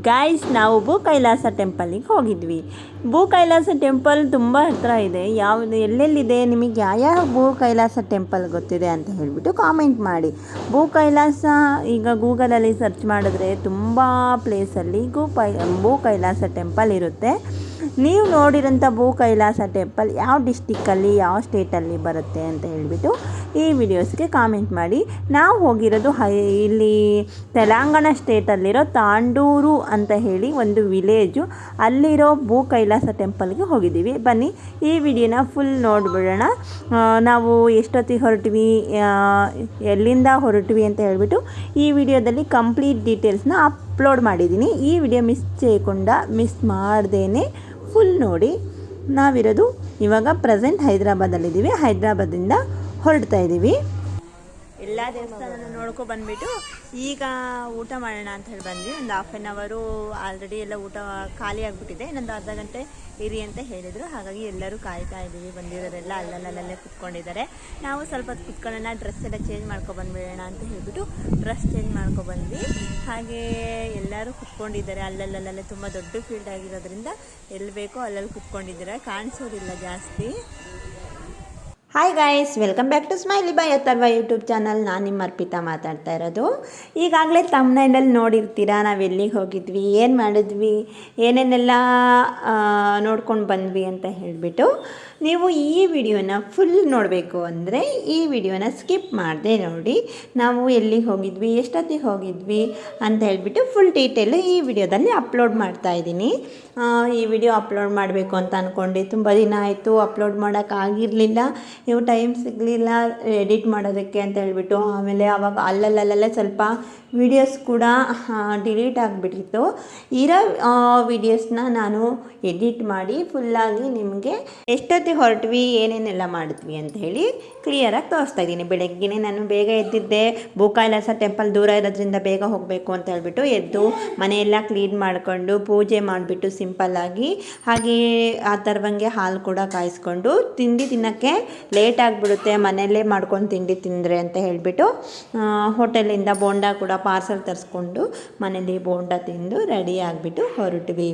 Guys ನಾವು ಭೂ ಕೈಲಾಸ ಟೆಂಪಲಿಗೆ ಹೋಗಿದ್ವಿ. ಭೂ ಕೈಲಾಸ ಟೆಂಪಲ್ ತುಂಬ ಹತ್ತಿರ ಇದೆ. ಯಾವುದು ಎಲ್ಲೆಲ್ಲಿದೆ, ನಿಮಗೆ ಯಾವ ಭೂ ಕೈಲಾಸ ಟೆಂಪಲ್ ಗೊತ್ತಿದೆ ಅಂತ ಹೇಳಿಬಿಟ್ಟು ಕಾಮೆಂಟ್ ಮಾಡಿ. ಭೂ ಕೈಲಾಸ ಈಗ ಗೂಗಲಲ್ಲಿ ಸರ್ಚ್ ಮಾಡಿದ್ರೆ ತುಂಬ ಪ್ಲೇಸಲ್ಲಿ ಭೂ ಕೈಲಾಸ ಟೆಂಪಲ್ ಇರುತ್ತೆ. ನೀವು ನೋಡಿರೋಂಥ ಭೂ ಕೈಲಾಸ ಟೆಂಪಲ್ ಯಾವ ಡಿಸ್ಟಿಕ್ಕಲ್ಲಿ ಯಾವ ಸ್ಟೇಟಲ್ಲಿ ಬರುತ್ತೆ ಅಂತ ಹೇಳಿಬಿಟ್ಟು ಈ ವಿಡಿಯೋಸ್ಗೆ ಕಾಮೆಂಟ್ ಮಾಡಿ. ನಾವು ಹೋಗಿರೋದು ಇಲ್ಲಿ ತೆಲಂಗಾಣ ಸ್ಟೇಟಲ್ಲಿರೋ ತಾಂಡೂರು ಅಂತ ಹೇಳಿ ಒಂದು ವಿಲೇಜು, ಅಲ್ಲಿರೋ ಭೂ ಕೈಲಾಸ ಟೆಂಪಲ್ಗೆ ಹೋಗಿದ್ದೀವಿ. ಬನ್ನಿ ಈ ವಿಡಿಯೋನ ಫುಲ್ ನೋಡಿಬಿಡೋಣ. ನಾವು ಎಷ್ಟೊತ್ತಿಗೆ ಹೊರಟ್ವಿ, ಎಲ್ಲಿಂದ ಹೊರಟ್ವಿ ಅಂತ ಹೇಳಿಬಿಟ್ಟು ಈ ವಿಡಿಯೋದಲ್ಲಿ ಕಂಪ್ಲೀಟ್ ಡೀಟೇಲ್ಸ್ನ ಅಪ್ಲೋಡ್ ಮಾಡಿದ್ದೀನಿ. ಈ ವಿಡಿಯೋ ಮಿಸ್ ಮಾಡ್ದೇನೆ ಫುಲ್ ನೋಡಿ. ನಾವಿರೋದು ಇವಾಗ ಪ್ರೆಸೆಂಟ್ ಹೈದ್ರಾಬಾದಲ್ಲಿದ್ದೀವಿ. ಹೈದ್ರಾಬಾದಿಂದ ಹೊರಡ್ತಾ ಇದ್ದೀವಿ. ಎಲ್ಲ ದೇವಸ್ಥಾನ ನೋಡ್ಕೊ ಬಂದುಬಿಟ್ಟು ಈಗ ಊಟ ಮಾಡೋಣ ಅಂತ ಹೇಳಿ ಬಂದ್ವಿ. ಒಂದು ಹಾಫ್ ಆನ್ ಅವರು ಆಲ್ರೆಡಿ ಎಲ್ಲ ಊಟ ಖಾಲಿ ಆಗಿಬಿಟ್ಟಿದೆ. ಇನ್ನೊಂದು ಅರ್ಧ ಗಂಟೆ ಇರಿ ಅಂತ ಹೇಳಿದರು. ಹಾಗಾಗಿ ಎಲ್ಲರೂ ಕಾಯ್ತಾ ಇದ್ದೀವಿ. ಬಂದಿರೋರೆಲ್ಲ ಅಲ್ಲಲ್ಲೇ ಕುತ್ಕೊಂಡಿದ್ದಾರೆ. ನಾವು ಸ್ವಲ್ಪ ಹೊತ್ತು ಕುತ್ಕೊಳ್ಳೋಣ, ಡ್ರೆಸ್ ಎಲ್ಲ ಚೇಂಜ್ ಮಾಡ್ಕೊಬಂದ್ಬಿಡೋಣ ಅಂತ ಹೇಳಿಬಿಟ್ಟು ಡ್ರೆಸ್ ಚೇಂಜ್ ಮಾಡ್ಕೊಬಂದ್ವಿ. ಹಾಗೆ ಎಲ್ಲರೂ ಕುತ್ಕೊಂಡಿದ್ದಾರೆ ಅಲ್ಲಲ್ಲೇ. ತುಂಬ ದೊಡ್ಡ ಫೀಲ್ಡ್ ಆಗಿರೋದ್ರಿಂದ ಎಲ್ಲಿ ಬೇಕೋ ಅಲ್ಲಲ್ಲಿ ಕುತ್ಕೊಂಡಿದ್ದಾರೆ, ಕಾಣಿಸೋದಿಲ್ಲ ಜಾಸ್ತಿ. Hi guys, welcome back to smiley by Atharva YouTube channel. ನಾನು ನಿಮ್ಮ ಅರ್ಪಿತಾ ಮಾತಾಡ್ತಾ ಇರೋದು. ಈಗಾಗಲೇ ತಮ್ನೈಲಲ್ಲಿ ನೋಡಿರ್ತೀರಾ ನಾವು ಎಲ್ಲಿಗೆ ಹೋಗಿದ್ವಿ, ಏನು ಮಾಡಿದ್ವಿ, ಏನೇನೆಲ್ಲ ನೋಡ್ಕೊಂಡು ಬಂದ್ವಿ ಅಂತ ಹೇಳಿಬಿಟ್ಟು. ನೀವು ಈ ವಿಡಿಯೋನ ಫುಲ್ ನೋಡಬೇಕು ಅಂದರೆ ಈ ವಿಡಿಯೋನ ಸ್ಕಿಪ್ ಮಾಡದೆ ನೋಡಿ. ನಾವು ಎಲ್ಲಿಗೆ ಹೋಗಿದ್ವಿ, ಎಷ್ಟೊತ್ತಿಗೆ ಹೋಗಿದ್ವಿ ಅಂತ ಹೇಳಿಬಿಟ್ಟು ಫುಲ್ ಡೀಟೇಲು ಈ ವಿಡಿಯೋದಲ್ಲಿ ಅಪ್ಲೋಡ್ ಮಾಡ್ತಾ ಇದ್ದೀನಿ. ಈ ವಿಡಿಯೋ ಅಪ್ಲೋಡ್ ಮಾಡಬೇಕು ಅಂತ ಅಂದ್ಕೊಂಡು ತುಂಬ ದಿನ ಆಯಿತು, ಅಪ್ಲೋಡ್ ಮಾಡೋಕ್ಕಾಗಿರಲಿಲ್ಲ. ನೀವು ಟೈಮ್ ಸಿಗಲಿಲ್ಲ ಎಡಿಟ್ ಮಾಡೋದಕ್ಕೆ ಅಂತ ಹೇಳ್ಬಿಟ್ಟು. ಆಮೇಲೆ ಆವಾಗ ಅಲ್ಲಲ್ಲೇ ಸ್ವಲ್ಪ ವೀಡಿಯೋಸ್ ಕೂಡ ಡಿಲೀಟ್ ಆಗಿಬಿಟ್ಟಿತ್ತು. ಇರೋ ವೀಡಿಯೋಸ್ನ ನಾನು ಎಡಿಟ್ ಮಾಡಿ ಫುಲ್ಲಾಗಿ ನಿಮಗೆ ಎಷ್ಟೊತ್ತಿಗೆ ಹೊರಟ್ವಿ, ಏನೇನೆಲ್ಲ ಮಾಡಿದ್ವಿ ಅಂತ ಹೇಳಿ ಕ್ಲಿಯರಾಗಿ ತೋರಿಸ್ತಾ ಇದ್ದೀನಿ. ಬೆಳಗ್ಗೆನೇ ನಾನು ಬೇಗ ಎದ್ದಿದ್ದೆ. ಭೂ ಕೈಲಾಸ ಟೆಂಪಲ್ ದೂರ ಇರೋದ್ರಿಂದ ಬೇಗ ಹೋಗಬೇಕು ಅಂತ ಹೇಳ್ಬಿಟ್ಟು ಎದ್ದು ಮನೆಯೆಲ್ಲ ಕ್ಲೀನ್ ಮಾಡಿಕೊಂಡು ಪೂಜೆ ಮಾಡಿಬಿಟ್ಟು ಸಿಂಪಲ್ಲಾಗಿ, ಹಾಗೆ ಆ ಥರವಂಗೆ ಹಾಲು ಕೂಡ ಕಾಯಿಸ್ಕೊಂಡು ತಿಂಡಿ ತಿನ್ನೋಕ್ಕೆ ಲೇಟ್ ಆಗಿಬಿಡುತ್ತೆ ಮನೆಯಲ್ಲೇ ಮಾಡ್ಕೊಂಡು ತಿಂಡಿ ತಿಂದರೆ ಅಂತ ಹೇಳಿಬಿಟ್ಟು ಹೋಟೆಲಿಂದ ಬೋಂಡ ಕೂಡ ಪಾರ್ಸಲ್ ತರಿಸ್ಕೊಂಡು ಮನೇಲಿ ಬೋಂಡ ತಿಂದು ರೆಡಿ ಆಗಿಬಿಟ್ಟು ಹೊರಟ್ವಿ.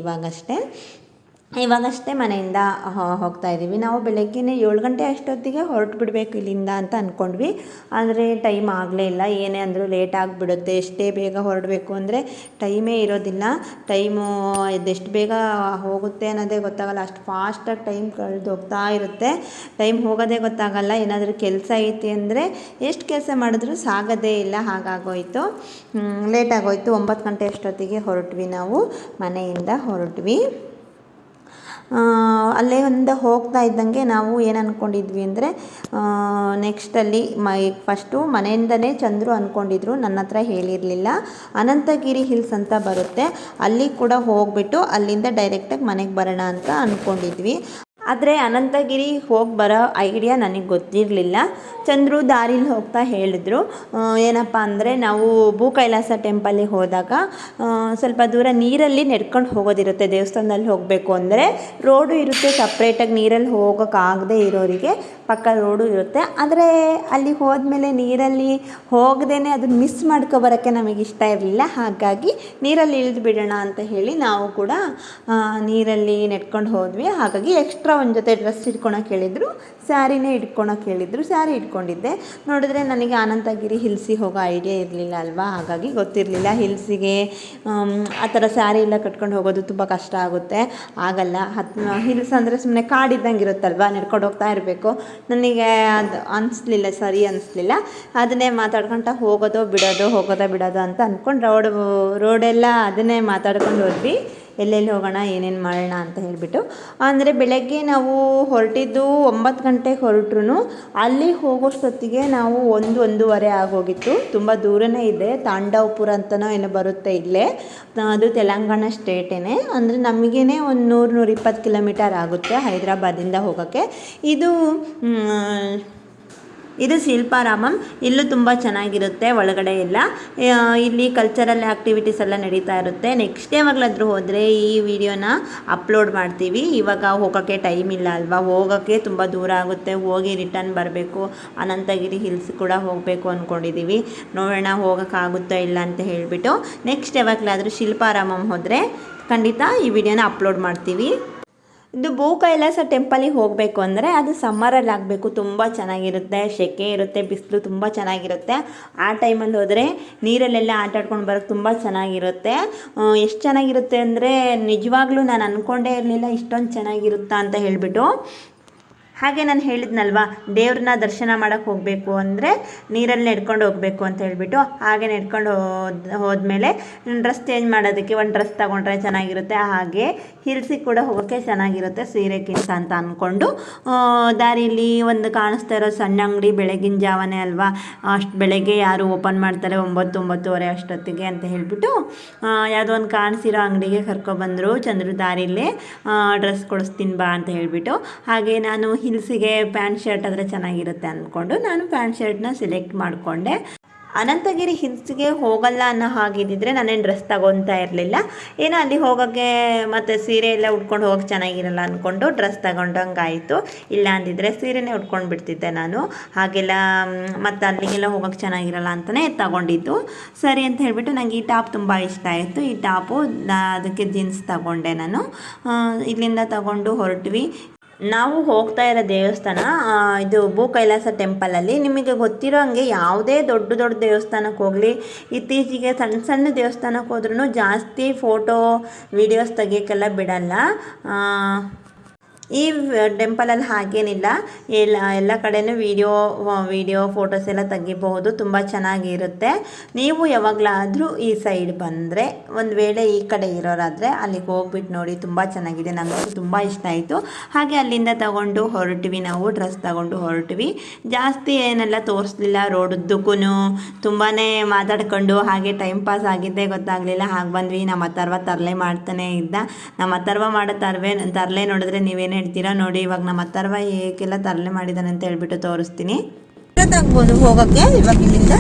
ಇವಾಗಷ್ಟೇ ಮನೆಯಿಂದ ಹೋಗ್ತಾ ಇದ್ದೀವಿ. ನಾವು ಬೆಳಗ್ಗೆನೇ 7 ಗಂಟೆ ಅಷ್ಟೊತ್ತಿಗೆ ಹೊರಟು ಬಿಡಬೇಕು ಇಲ್ಲಿಂದ ಅಂತ ಅಂದ್ಕೊಂಡ್ವಿ. ಆದರೆ ಟೈಮ್ ಆಗಲೇ ಇಲ್ಲ. ಏನೇ ಅಂದರೂ ಲೇಟ್ ಆಗಿಬಿಡುತ್ತೆ. ಎಷ್ಟೇ ಬೇಗ ಹೊರಡಬೇಕು ಅಂದರೆ ಟೈಮೇ ಇರೋದಿಲ್ಲ. ಟೈಮು ಎಷ್ಟು ಬೇಗ ಹೋಗುತ್ತೆ ಅನ್ನೋದೇ ಗೊತ್ತಾಗಲ್ಲ. ಅಷ್ಟು ಫಾಸ್ಟಾಗಿ ಟೈಮ್ ಕಳೆದು ಹೋಗ್ತಾ ಇರುತ್ತೆ. ಟೈಮ್ ಹೋಗೋದೇ ಗೊತ್ತಾಗಲ್ಲ. ಏನಾದರೂ ಕೆಲಸ ಐತಿ ಅಂದರೆ ಎಷ್ಟು ಕೆಲಸ ಮಾಡಿದ್ರೂ ಸಾಗೋದೇ ಇಲ್ಲ, ಹಾಗಾಗೋಯಿತು. ಲೇಟಾಗೋಯಿತು. 9 ಗಂಟೆ ಅಷ್ಟೊತ್ತಿಗೆ ಹೊರಟ್ವಿ. ನಾವು ಮನೆಯಿಂದ ಹೊರಟ್ವಿ. ಅಲ್ಲೇ ಒಂದು ಹೋಗ್ತಾ ಇದ್ದಂಗೆ ನಾವು ಏನು ಅಂದ್ಕೊಂಡಿದ್ವಿ ಅಂದರೆ ನೆಕ್ಸ್ಟಲ್ಲಿ ಫಸ್ಟು ಮನೆಯಿಂದನೇ ಚಂದ್ರು ಅಂದ್ಕೊಂಡಿದ್ರು, ನನ್ನ ಹತ್ರ ಹೇಳಿರಲಿಲ್ಲ. ಅನಂತಗಿರಿ ಹಿಲ್ಸ್ ಅಂತ ಬರುತ್ತೆ, ಅಲ್ಲಿ ಕೂಡ ಹೋಗಿಬಿಟ್ಟು ಅಲ್ಲಿಂದ ಡೈರೆಕ್ಟಾಗಿ ಮನೆಗೆ ಬರೋಣ ಅಂತ ಅಂದ್ಕೊಂಡಿದ್ವಿ. ಆದರೆ ಅನಂತಗಿರಿ ಹೋಗಿ ಬರೋ ಐಡಿಯಾ ನನಗೆ ಗೊತ್ತಿರಲಿಲ್ಲ. ಚಂದ್ರು ದಾರಿಲಿ ಹೋಗ್ತಾ ಹೇಳಿದ್ರು, ಏನಪ್ಪ ಅಂದರೆ ನಾವು ಭೂ ಕೈಲಾಸ ಟೆಂಪಲಿಗೆ ಹೋದಾಗ ಸ್ವಲ್ಪ ದೂರ ನೀರಲ್ಲಿ ನಡ್ಕೊಂಡು ಹೋಗೋದಿರುತ್ತೆ. ದೇವಸ್ಥಾನದಲ್ಲಿ ಹೋಗಬೇಕು ಅಂದರೆ ರೋಡು ಇರುತ್ತೆ ಸಪ್ರೇಟಾಗಿ. ನೀರಲ್ಲಿ ಹೋಗೋಕ್ಕಾಗದೇ ಇರೋರಿಗೆ ಪಕ್ಕ ರೋಡು ಇರುತ್ತೆ. ಆದರೆ ಅಲ್ಲಿ ಹೋದ್ಮೇಲೆ ನೀರಲ್ಲಿ ಹೋಗದೇ ಅದನ್ನು ಮಿಸ್ ಮಾಡ್ಕೊಬರೋಕ್ಕೆ ನಮಗೆ ಇಷ್ಟ ಇರಲಿಲ್ಲ. ಹಾಗಾಗಿ ನೀರಲ್ಲಿ ಇಳಿದು ಬಿಡೋಣ ಅಂತ ಹೇಳಿ ನಾವು ಕೂಡ ನೀರಲ್ಲಿ ನೆಟ್ಕೊಂಡು ಹೋದ್ವಿ. ಹಾಗಾಗಿ ಎಕ್ಸ್ಟ್ರಾ ಒಂದು ಜೊತೆ ಡ್ರೆಸ್ ಇಟ್ಕೊಳಕ್ಕೆ ಹೇಳಿದರು, ಸ್ಯಾರಿನೇ ಇಟ್ಕೊಳಕ್ಕೆ ಹೇಳಿದರು. ಸ್ಯಾರಿ ಇಟ್ಕೊಂಡಿದ್ದೆ. ನೋಡಿದ್ರೆ ನನಗೆ ಅನಂತಗಿರಿ ಹಿಲ್ಸಿಗೆ ಹೋಗೋ ಐಡಿಯಾ ಇರಲಿಲ್ಲ ಅಲ್ವಾ, ಹಾಗಾಗಿ ಗೊತ್ತಿರಲಿಲ್ಲ. ಹಿಲ್ಸಿಗೆ ಆ ಥರ ಸ್ಯಾರಿ ಎಲ್ಲ ಕಟ್ಕೊಂಡು ಹೋಗೋದು ತುಂಬ ಕಷ್ಟ ಆಗುತ್ತೆ, ಆಗಲ್ಲ. ಹಿಲ್ಸ್ ಅಂದರೆ ಸುಮ್ಮನೆ ಕಾಡಿದ್ದಂಗೆ ಇರುತ್ತಲ್ವ, ನಡ್ಕೊಂಡು ಹೋಗ್ತಾ ಇರಬೇಕು. ನನಗೆ ಅದು ಅನಿಸ್ಲಿಲ್ಲ, ಸರಿ ಅನಿಸ್ಲಿಲ್ಲ. ಅದನ್ನೇ ಮಾತಾಡ್ಕೊತ ಹೋಗೋದು ಬಿಡೋದು ಅಂತ ಅಂದ್ಕೊಂಡು ರೋಡೆಲ್ಲ ಅದನ್ನೇ ಮಾತಾಡ್ಕೊಂಡು ಹೋದ್ವಿ. ಎಲ್ಲೆಲ್ಲಿ ಹೋಗೋಣ, ಏನೇನು ಮಾಡೋಣ ಅಂತ ಹೇಳಿಬಿಟ್ಟು. ಅಂದರೆ ಬೆಳಗ್ಗೆ ನಾವು ಹೊರಟಿದ್ದು 9 ಗಂಟೆಗೆ ಹೊರಟ್ರು ಅಲ್ಲಿ ಹೋಗೋಷ್ಟೊತ್ತಿಗೆ ನಾವು 1-1:30 ಆಗೋಗಿತ್ತು. ತುಂಬ ದೂರನೇ ಇದೆ. ತಾಂಡವಪುರ ಅಂತನೋ ಏನೋ ಬರುತ್ತೆ ಇಲ್ಲೇ, ಅದು ತೆಲಂಗಾಣ ಸ್ಟೇಟೇನೆ. ಅಂದರೆ ನಮಗೇನೆ ಒಂದು 100-120 ಕಿಲೋಮೀಟರ್ ಆಗುತ್ತೆ ಹೈದ್ರಾಬಾದಿಂದ ಹೋಗೋಕ್ಕೆ. ಇದು ಇದು ಶಿಲ್ಪಾರಾಮಮ್. ಇಲ್ಲೂ ತುಂಬ ಚೆನ್ನಾಗಿರುತ್ತೆ ಒಳಗಡೆ ಎಲ್ಲ. ಇಲ್ಲಿ ಕಲ್ಚರಲ್ ಆ್ಯಕ್ಟಿವಿಟೀಸ್ ಎಲ್ಲ ನಡೀತಾ ಇರುತ್ತೆ. ನೆಕ್ಸ್ಟ್ ಯಾವಾಗಲಾದರೂ ಹೋದರೆ ಈ ವಿಡಿಯೋನ ಅಪ್ಲೋಡ್ ಮಾಡ್ತೀವಿ. ಇವಾಗ ಹೋಗೋಕ್ಕೆ ಟೈಮ್ ಇಲ್ಲ ಅಲ್ವಾ, ಹೋಗೋಕ್ಕೆ ತುಂಬ ದೂರ ಆಗುತ್ತೆ, ಹೋಗಿ ರಿಟರ್ನ್ ಬರಬೇಕು. ಅನಂತಗಿರಿ ಹಿಲ್ಸ್ ಕೂಡ ಹೋಗಬೇಕು ಅಂದ್ಕೊಂಡಿದ್ದೀವಿ. ನೋಡೋಣ ಹೋಗೋಕ್ಕಾಗುತ್ತೋ ಇಲ್ಲ ಅಂತ ಹೇಳಿಬಿಟ್ಟು. ನೆಕ್ಸ್ಟ್ ಯಾವಾಗಲಾದರೂ ಶಿಲ್ಪಾರಾಮಮ್ ಹೋದರೆ ಖಂಡಿತ ಈ ವಿಡಿಯೋನ ಅಪ್ಲೋಡ್ ಮಾಡ್ತೀವಿ. ಇದು ಭೂ ಕೈಲಾಸ ಟೆಂಪಲಿಗೆ ಹೋಗಬೇಕು ಅಂದರೆ ಅದು ಸಮ್ಮರಲ್ಲಿ ಆಗಬೇಕು. ತುಂಬ ಚೆನ್ನಾಗಿರುತ್ತೆ, ಸೆಕೆ ಇರುತ್ತೆ, ಬಿಸಿಲು ತುಂಬ ಚೆನ್ನಾಗಿರುತ್ತೆ. ಆ ಟೈಮಲ್ಲಿ ಹೋದರೆ ನೀರಲ್ಲೆಲ್ಲ ಆಟ ಆಡ್ಕೊಂಡು ಬರೋಕ್ಕೆ ತುಂಬ ಚೆನ್ನಾಗಿರುತ್ತೆ. ಎಷ್ಟು ಚೆನ್ನಾಗಿರುತ್ತೆ ಅಂದರೆ ನಿಜವಾಗ್ಲೂ ನಾನು ಅಂದ್ಕೊಂಡೇ ಇರಲಿಲ್ಲ ಇಷ್ಟೊಂದು ಚೆನ್ನಾಗಿರುತ್ತಾ ಅಂತ ಹೇಳಿಬಿಟ್ಟು. ಹಾಗೆ ನಾನು ಹೇಳಿದ್ನಲ್ವ, ದೇವ್ರನ್ನ ದರ್ಶನ ಮಾಡೋಕ್ಕೆ ಹೋಗಬೇಕು ಅಂದರೆ ನೀರಲ್ಲಿ ನಡ್ಕೊಂಡು ಹೋಗಬೇಕು ಅಂತ ಹೇಳಿಬಿಟ್ಟು. ಹಾಗೆ ನಡ್ಕೊಂಡು ಹೋದ್ಮೇಲೆ ಡ್ರೆಸ್ ಚೇಂಜ್ ಮಾಡೋದಕ್ಕೆ ಒಂದು ಡ್ರೆಸ್ ತೊಗೊಂಡ್ರೆ ಚೆನ್ನಾಗಿರುತ್ತೆ. ಹಾಗೆ ಹಿಲ್ಸಿಗೆ ಕೂಡ ಹೋಗೋಕ್ಕೆ ಚೆನ್ನಾಗಿರುತ್ತೆ ಸೀರೆಕ್ಕಿಂತ ಅಂತ ಅಂದ್ಕೊಂಡು ದಾರಿಯಲ್ಲಿ ಒಂದು ಕಾಣಿಸ್ತಾ ಇರೋ ಸಣ್ಣ ಅಂಗಡಿ, ಬೆಳಗಿನ ಜಾವನೇ ಅಲ್ವಾ, ಅಷ್ಟು ಬೆಳಗ್ಗೆ ಯಾರು ಓಪನ್ ಮಾಡ್ತಾರೆ 9-9:30 ಅಷ್ಟೊತ್ತಿಗೆ ಅಂತ ಹೇಳಿಬಿಟ್ಟು ಯಾವುದೋ ಒಂದು ಕಾಣಿಸಿರೋ ಅಂಗಡಿಗೆ ಕರ್ಕೊಬಂದರು ಚಂದ್ರು. ದಾರಿಯಲ್ಲೇ ಡ್ರೆಸ್ ಕೊಡಿಸ್ತೀನಿ ಬಾ ಅಂತ ಹೇಳಿಬಿಟ್ಟು. ಹಾಗೆ ನಾನು ಹಿಲ್ಸಿಗೆ ಪ್ಯಾಂಟ್ ಶರ್ಟ್ ಆದರೆ ಚೆನ್ನಾಗಿರುತ್ತೆ ಅಂದ್ಕೊಂಡು ನಾನು ಪ್ಯಾಂಟ್ ಶರ್ಟ್ನ ಸೆಲೆಕ್ಟ್ ಮಾಡಿಕೊಂಡೆ. ಅನಂತಗಿರಿ ಹಿಲ್ಸ್ಗೆ ಹೋಗಲ್ಲ ಅನ್ನೋ ಹಾಗಿದ್ದಿದ್ರೆ ನಾನೇನು ಡ್ರೆಸ್ ತಗೊತಾ ಇರಲಿಲ್ಲ. ಏನೋ ಅಲ್ಲಿ ಹೋಗೋಕ್ಕೆ ಮತ್ತು ಸೀರೆ ಎಲ್ಲ ಉಟ್ಕೊಂಡು ಹೋಗೋಕ್ಕೆ ಚೆನ್ನಾಗಿರಲ್ಲ ಅಂದ್ಕೊಂಡು ಡ್ರೆಸ್ ತಗೊಂಡಂಗಾಯಿತು. ಇಲ್ಲ ಅಂದಿದ್ರೆ ಸೀರೆನೇ ಉಟ್ಕೊಂಡು ಬಿಡ್ತಿದ್ದೆ ನಾನು. ಹಾಗೆಲ್ಲ ಮತ್ತು ಅಲ್ಲಿಗೆಲ್ಲ ಹೋಗೋಕ್ಕೆ ಚೆನ್ನಾಗಿರಲ್ಲ ಅಂತಲೇ ತಗೊಂಡಿದ್ದು. ಸರಿ ಅಂತ ಹೇಳಿಬಿಟ್ಟು ನನಗೆ ಈ ಟಾಪ್ ತುಂಬ ಇಷ್ಟ ಆಯಿತು. ಈ ಟಾಪು ಅದಕ್ಕೆ ಜೀನ್ಸ್ ತಗೊಂಡೆ ನಾನು. ಇಲ್ಲಿಂದ ತಗೊಂಡು ಹೊರಟ್ವಿ. ನಾವು ಹೋಗ್ತಾ ಇರೋ ದೇವಸ್ಥಾನ ಇದು ಭೂ ಕೈಲಾಸ ಟೆಂಪಲಲ್ಲಿ. ನಿಮಗೆ ಗೊತ್ತಿರೋ ಹಂಗೆ ಯಾವುದೇ ದೊಡ್ಡ ದೊಡ್ಡ ದೇವಸ್ಥಾನಕ್ಕೆ ಹೋಗಲಿ, ಇತ್ತೀಚೆಗೆ ಸಣ್ಣ ಸಣ್ಣ ದೇವಸ್ಥಾನಕ್ಕೆ ಹೋದ್ರೂ ಜಾಸ್ತಿ ಫೋಟೋ ವೀಡಿಯೋಸ್ ತೆಗಿಯೋಕ್ಕೆಲ್ಲ ಬಿಡಲ್ಲ. ಈ ಟೆಂಪಲಲ್ಲಿ ಹಾಗೇನಿಲ್ಲ, ಎಲ್ಲ ಕಡೆಯೂ ವಿಡಿಯೋ ಫೋಟೋಸ್ ಎಲ್ಲ ತೆಗಿಬಹುದು. ತುಂಬ ಚೆನ್ನಾಗಿರುತ್ತೆ. ನೀವು ಯಾವಾಗಲಾದರೂ ಈ ಸೈಡ್ ಬಂದರೆ, ಒಂದು ವೇಳೆ ಈ ಕಡೆ ಇರೋರಾದರೆ ಅಲ್ಲಿಗೆ ಹೋಗ್ಬಿಟ್ಟು ನೋಡಿ, ತುಂಬ ಚೆನ್ನಾಗಿದೆ. ನನಗೂ ತುಂಬ ಇಷ್ಟ ಆಯಿತು. ಹಾಗೆ ಅಲ್ಲಿಂದ ತಗೊಂಡು ಹೊರಟ್ವಿ, ನಾವು ಡ್ರೆಸ್ ತಗೊಂಡು ಹೊರಟ್ವಿ. ಜಾಸ್ತಿ ಏನೆಲ್ಲ ತೋರಿಸ್ಲಿಲ್ಲ. ರೋಡುದ್ದಕ್ಕೂ ತುಂಬಾ ಮಾತಾಡ್ಕೊಂಡು ಹಾಗೆ ಟೈಮ್ ಪಾಸ್ ಆಗಿದ್ದೇ ಗೊತ್ತಾಗಲಿಲ್ಲ. ಹಾಗೆ ಬಂದ್ವಿ. ನಮ್ಮ ಅಥರ್ವ ತರಲೆ ಮಾಡ್ತಾನೆ ಇದ್ದ. ನಮ್ಮ ಅಥರ್ವ ಮಾಡೋ ತರಲೆ ನೋಡಿದ್ರೆ ನೀವೇನು ಹೇಳ್ತೀರಾ ನೋಡಿ. ಇವಾಗ ನಮ್ಮ ಅಥರ್ವ ಏಕೆಲ್ಲ ತರಲೆ ಮಾಡಿದಾನೆ ಅಂತ ಹೇಳ್ಬಿಟ್ಟು ತೋರಿಸ್ತೀನಿ. ಆಗ್ಬೋದು ಹೋಗೋಕ್ಕೆ ಇವಾಗ ಇಲ್ಲಿಂದ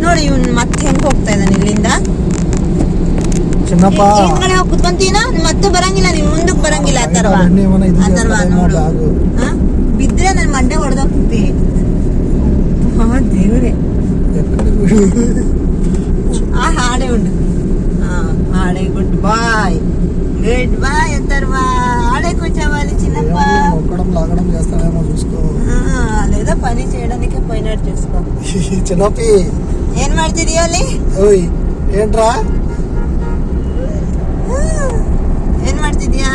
ನೋಡಿ. ಇವನು ಮತ್ತೆ ಹೆಂಗೆ ಹೋಗ್ತಾ ಇದ್ದಾನೆ ಇಲ್ಲಿಂದ. ಹಿಂದ್ಗಡೆ ಹೋಗಿ ಕುತ್ಕೊಂತೀನ, ಮತ್ತೆ ಬರಂಗಿಲ್ಲ, ನೀವು ಮುಂದಕ್ಕೆ ಬರಂಗಿಲ್ಲ. ಅಥರ್ವ ಬಿದ್ರೆ ನನ್ನ ಮಂಡೆ ಹೊಡೆದೋಗ್ತಿ. ದೇವ್ರೆ, ಆ ಹಾಡೆ ಉಂಟು. ಹಾಡೆ ಗುಡ್ ಬಾಯ್, గుడ్ బాయ్ అంతర్వా. ఆడే కూర్చోవాలి చిన్నప్ప, లేదా పని చేయడానికి పోయినట్టు చూసుకో. చిన్నప్పి ఏం ಮಾಡ್ತಿದೀಯ ಅಲ್ಲಿ? ఏంట్రా ಏನ್ ಮಾಡ್ತಿದ್ಯಾ?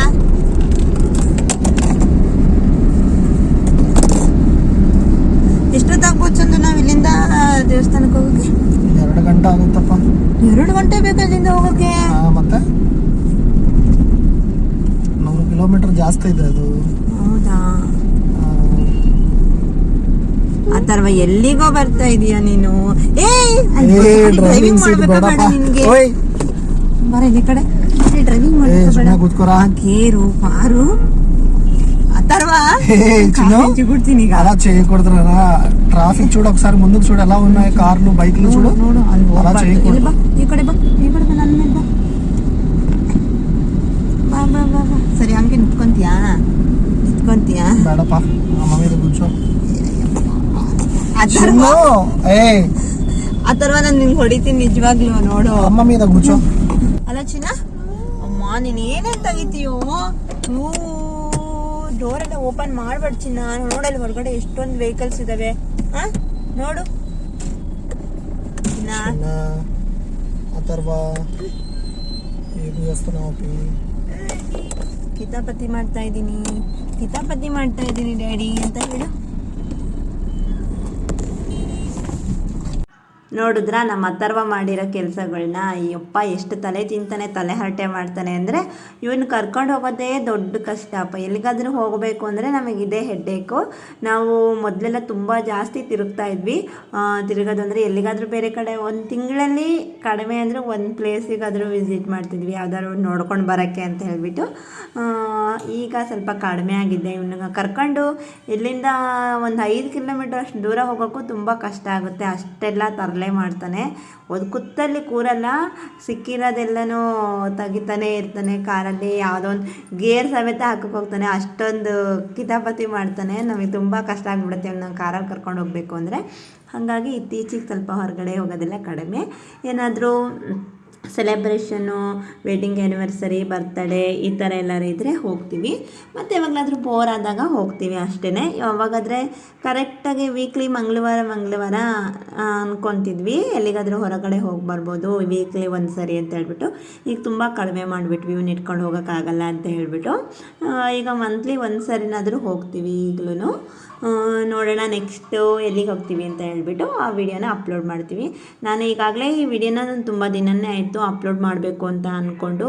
ಎಷ್ಟೊತ್ತಾಗ್ಬೋದು ಚಂದು ನಾವು ಇಲ್ಲಿಂದ ದೇವಸ್ಥಾನಕ್ಕೆ ಹೋಗೋಕೆ? 2 ಗಂಟೆ ಆಗುತ್ತಪ್ಪ. 2 ಗಂಟೆ ಬೇಕಾ ಇಲ್ಲಿಂದ ಹೋಗೋಕೆ? ಮತ್ತೆ 100 ಕಿಲೋಮೀಟರ್ ಜಾಸ್ತಿ ಇದೆ ಅದು. ಹೌದಾ? ಅಥರ್ವ ಎಲ್ಲಿಗೋ ಬರ್ತಾ ಇದೀಯ ನೀನು? ಡ್ರೈವಿಂಗ್ ಮಾಡ್ಬೇಕಾ ನಿನ್ಗೆ? ಬರ ಈ ಕಡೆ, ಡ್ರೈವಿಂಗ್ ಮಾಡ್ಬೇಕಾ? ಕೇರು ಪಾರು ಅಥರ್ವ చిగుడ్ತೀನಿ ಈಗ. అలా చేయకూడదురా. ట్రాఫిక్ చూడు ఒకసారి, ముందుకు చూడు ఎలా ఉన్నాయి కార్లు బైక్లు చూడు. అలా చేయకూడదు. ఈ కಡೆ ಬಾ, ಈ ಕಡೆ ಬಾ, ನನ್ನ ಮೇಲೆ ಬಾ. ಬಾ ಬಾ ಬಾ. ಸರಿ, ಹಂಗೆ ನಿಂತ್ಕೊಂತೀಯಾ? ಬೇಡಪ್ಪ, ಅಮ್ಮ ಮೇಲೆ ಕೂರ್ಚೋ. ಅಥರ್ವ ನಾನು ನಿಂಗೆ ಹೊಡಿತೀನಿ ನಿಜವಾಗ್ಲೂ. ನೋಡು, ಅಮ್ಮ ಮೇಲೆ ಕೂರ್ಚೋ. ಅಲ್ಲ ಚಿನ್ನ, ಅಮ್ಮ ನೀನ್ ಏನೇನ್ ತೆಗಿತೀಯೋ? ಡೋರ್ ಎಲ್ಲ ಓಪನ್ ಮಾಡ್ಬೇಡ ಚಿನ್ನ. ನೋಡಲ್ಲಿ ಹೊರಗಡೆ ಎಷ್ಟೊಂದು ವೆಹಿಕಲ್ಸ್ ಇದಾವೆ. ನೋಡು ಅಥರ್ವ, ಕಿತಾಪತಿ ಮಾಡ್ತಾ ಇದ್ದೀನಿ ಡ್ಯಾಡಿ ಅಂತ ಹೇಳು. ನೋಡಿದ್ರ ನಮ್ಮ ಅಥರ್ವ ಮಾಡಿರೋ ಕೆಲಸಗಳನ್ನ. ಅಯ್ಯಪ್ಪ ಎಷ್ಟು ತಲೆ ತಿಂತಾನೆ, ತಲೆ ಹರಟೆ ಮಾಡ್ತಾನೆ ಅಂದರೆ ಇವನು ಕರ್ಕೊಂಡು ಹೋಗೋದೇ ದೊಡ್ಡ ಕಷ್ಟಪ್ಪ. ಎಲ್ಲಿಗಾದರೂ ಹೋಗಬೇಕು ಅಂದರೆ ನಮಗಿದೆ ಹೆಡ್ಡೇಕು. ನಾವು ಮೊದಲೆಲ್ಲ ತುಂಬ ಜಾಸ್ತಿ ತಿರುಗ್ತಾ ಇದ್ವಿ. ತಿರುಗೋದು ಅಂದರೆ ಎಲ್ಲಿಗಾದರೂ ಬೇರೆ ಕಡೆ ಒಂದು ತಿಂಗಳಲ್ಲಿ ಕಡಿಮೆ ಅಂದರೆ ಒಂದು ಪ್ಲೇಸಿಗಾದರೂ ವಿಸಿಟ್ ಮಾಡ್ತಿದ್ವಿ, ಯಾವ್ದಾದ್ರು ನೋಡ್ಕೊಂಡು ಬರೋಕ್ಕೆ ಅಂತ ಹೇಳಿಬಿಟ್ಟು. ಈಗ ಸ್ವಲ್ಪ ಕಡಿಮೆ ಆಗಿದೆ. ಇವನ್ನ ಕರ್ಕೊಂಡು ಇಲ್ಲಿಂದ ಒಂದು 5 ಕಿಲೋಮೀಟರ್ ಅಷ್ಟು ದೂರ ಹೋಗೋಕ್ಕೂ ತುಂಬ ಕಷ್ಟ ಆಗುತ್ತೆ. ಅಷ್ಟೆಲ್ಲ ತರಲೆ ಮಾಡ್ತಾನೆ. ಒಂದು ಕುತ್ತಲ್ಲಿ ಕೂರಲ್ಲ, ಸಿಕ್ಕಿರೋದೆಲ್ಲನೂ ತೆಗಿತಾನೆ ಇರ್ತಾನೆ. ಕಾರಲ್ಲಿ ಯಾವುದೋ ಒಂದು ಗೇರ್ ಸಮೇತ ಹಾಕಕ್ಕೆ ಹೋಗ್ತಾನೆ. ಅಷ್ಟೊಂದು ಕಿತಾಪತಿ ಮಾಡ್ತಾನೆ. ನಮಗೆ ತುಂಬ ಕಷ್ಟ ಆಗಿಬಿಡುತ್ತೆ ನಾವು ಕಾರಲ್ಲಿ ಕರ್ಕೊಂಡು ಹೋಗಬೇಕು ಅಂದರೆ. ಹಾಗಾಗಿ ಇತ್ತೀಚೆಗೆ ಸ್ವಲ್ಪ ಹೊರಗಡೆ ಹೋಗೋದೆಲ್ಲ ಕಡಿಮೆ. ಏನಾದರೂ ಸೆಲೆಬ್ರೇಷನ್ನು, ವೆಡ್ಡಿಂಗ್ ಆ್ಯನಿವರ್ಸರಿ, ಬರ್ತ್ಡೇ ಈ ಥರ ಎಲ್ಲರೂ ಇದ್ದರೆ ಹೋಗ್ತೀವಿ. ಮತ್ತು ಯಾವಾಗಲಾದರೂ ಬೋರ್ ಆದಾಗ ಹೋಗ್ತೀವಿ ಅಷ್ಟೇ. ಯಾವಾಗಾದರೆ ಕರೆಕ್ಟಾಗಿ ವೀಕ್ಲಿ ಮಂಗಳವಾರ ಅಂದ್ಕೊತಿದ್ವಿ ಎಲ್ಲಿಗಾದರೂ ಹೊರಗಡೆ ಹೋಗಿ ಬರ್ಬೋದು ವೀಕ್ಲಿ ಒಂದು ಸರಿ ಅಂತ ಹೇಳ್ಬಿಟ್ಟು. ಈಗ ತುಂಬ ಕಡಿಮೆ ಮಾಡಿಬಿಟ್ವಿ, ಇವ್ನು ಇಟ್ಕೊಂಡು ಹೋಗೋಕ್ಕಾಗಲ್ಲ ಅಂತ ಹೇಳ್ಬಿಟ್ಟು. ಈಗ ಮಂತ್ಲಿ ಒಂದು ಸರಿನಾದರೂ ಹೋಗ್ತೀವಿ ಈಗಲೂ. ನೋಡೋಣ ನೆಕ್ಸ್ಟು ಎಲ್ಲಿಗೆ ಹೋಗ್ತೀವಿ ಅಂತ ಹೇಳ್ಬಿಟ್ಟು ಆ ವಿಡಿಯೋನ ಅಪ್ಲೋಡ್ ಮಾಡ್ತೀವಿ. ನಾನು ಈಗಾಗಲೇ ಈ ವಿಡಿಯೋನ ತುಂಬ ದಿನವೇ ಆಯಿತು ಅಪ್ಲೋಡ್ ಮಾಡಬೇಕು ಅಂತ ಅಂದ್ಕೊಂಡು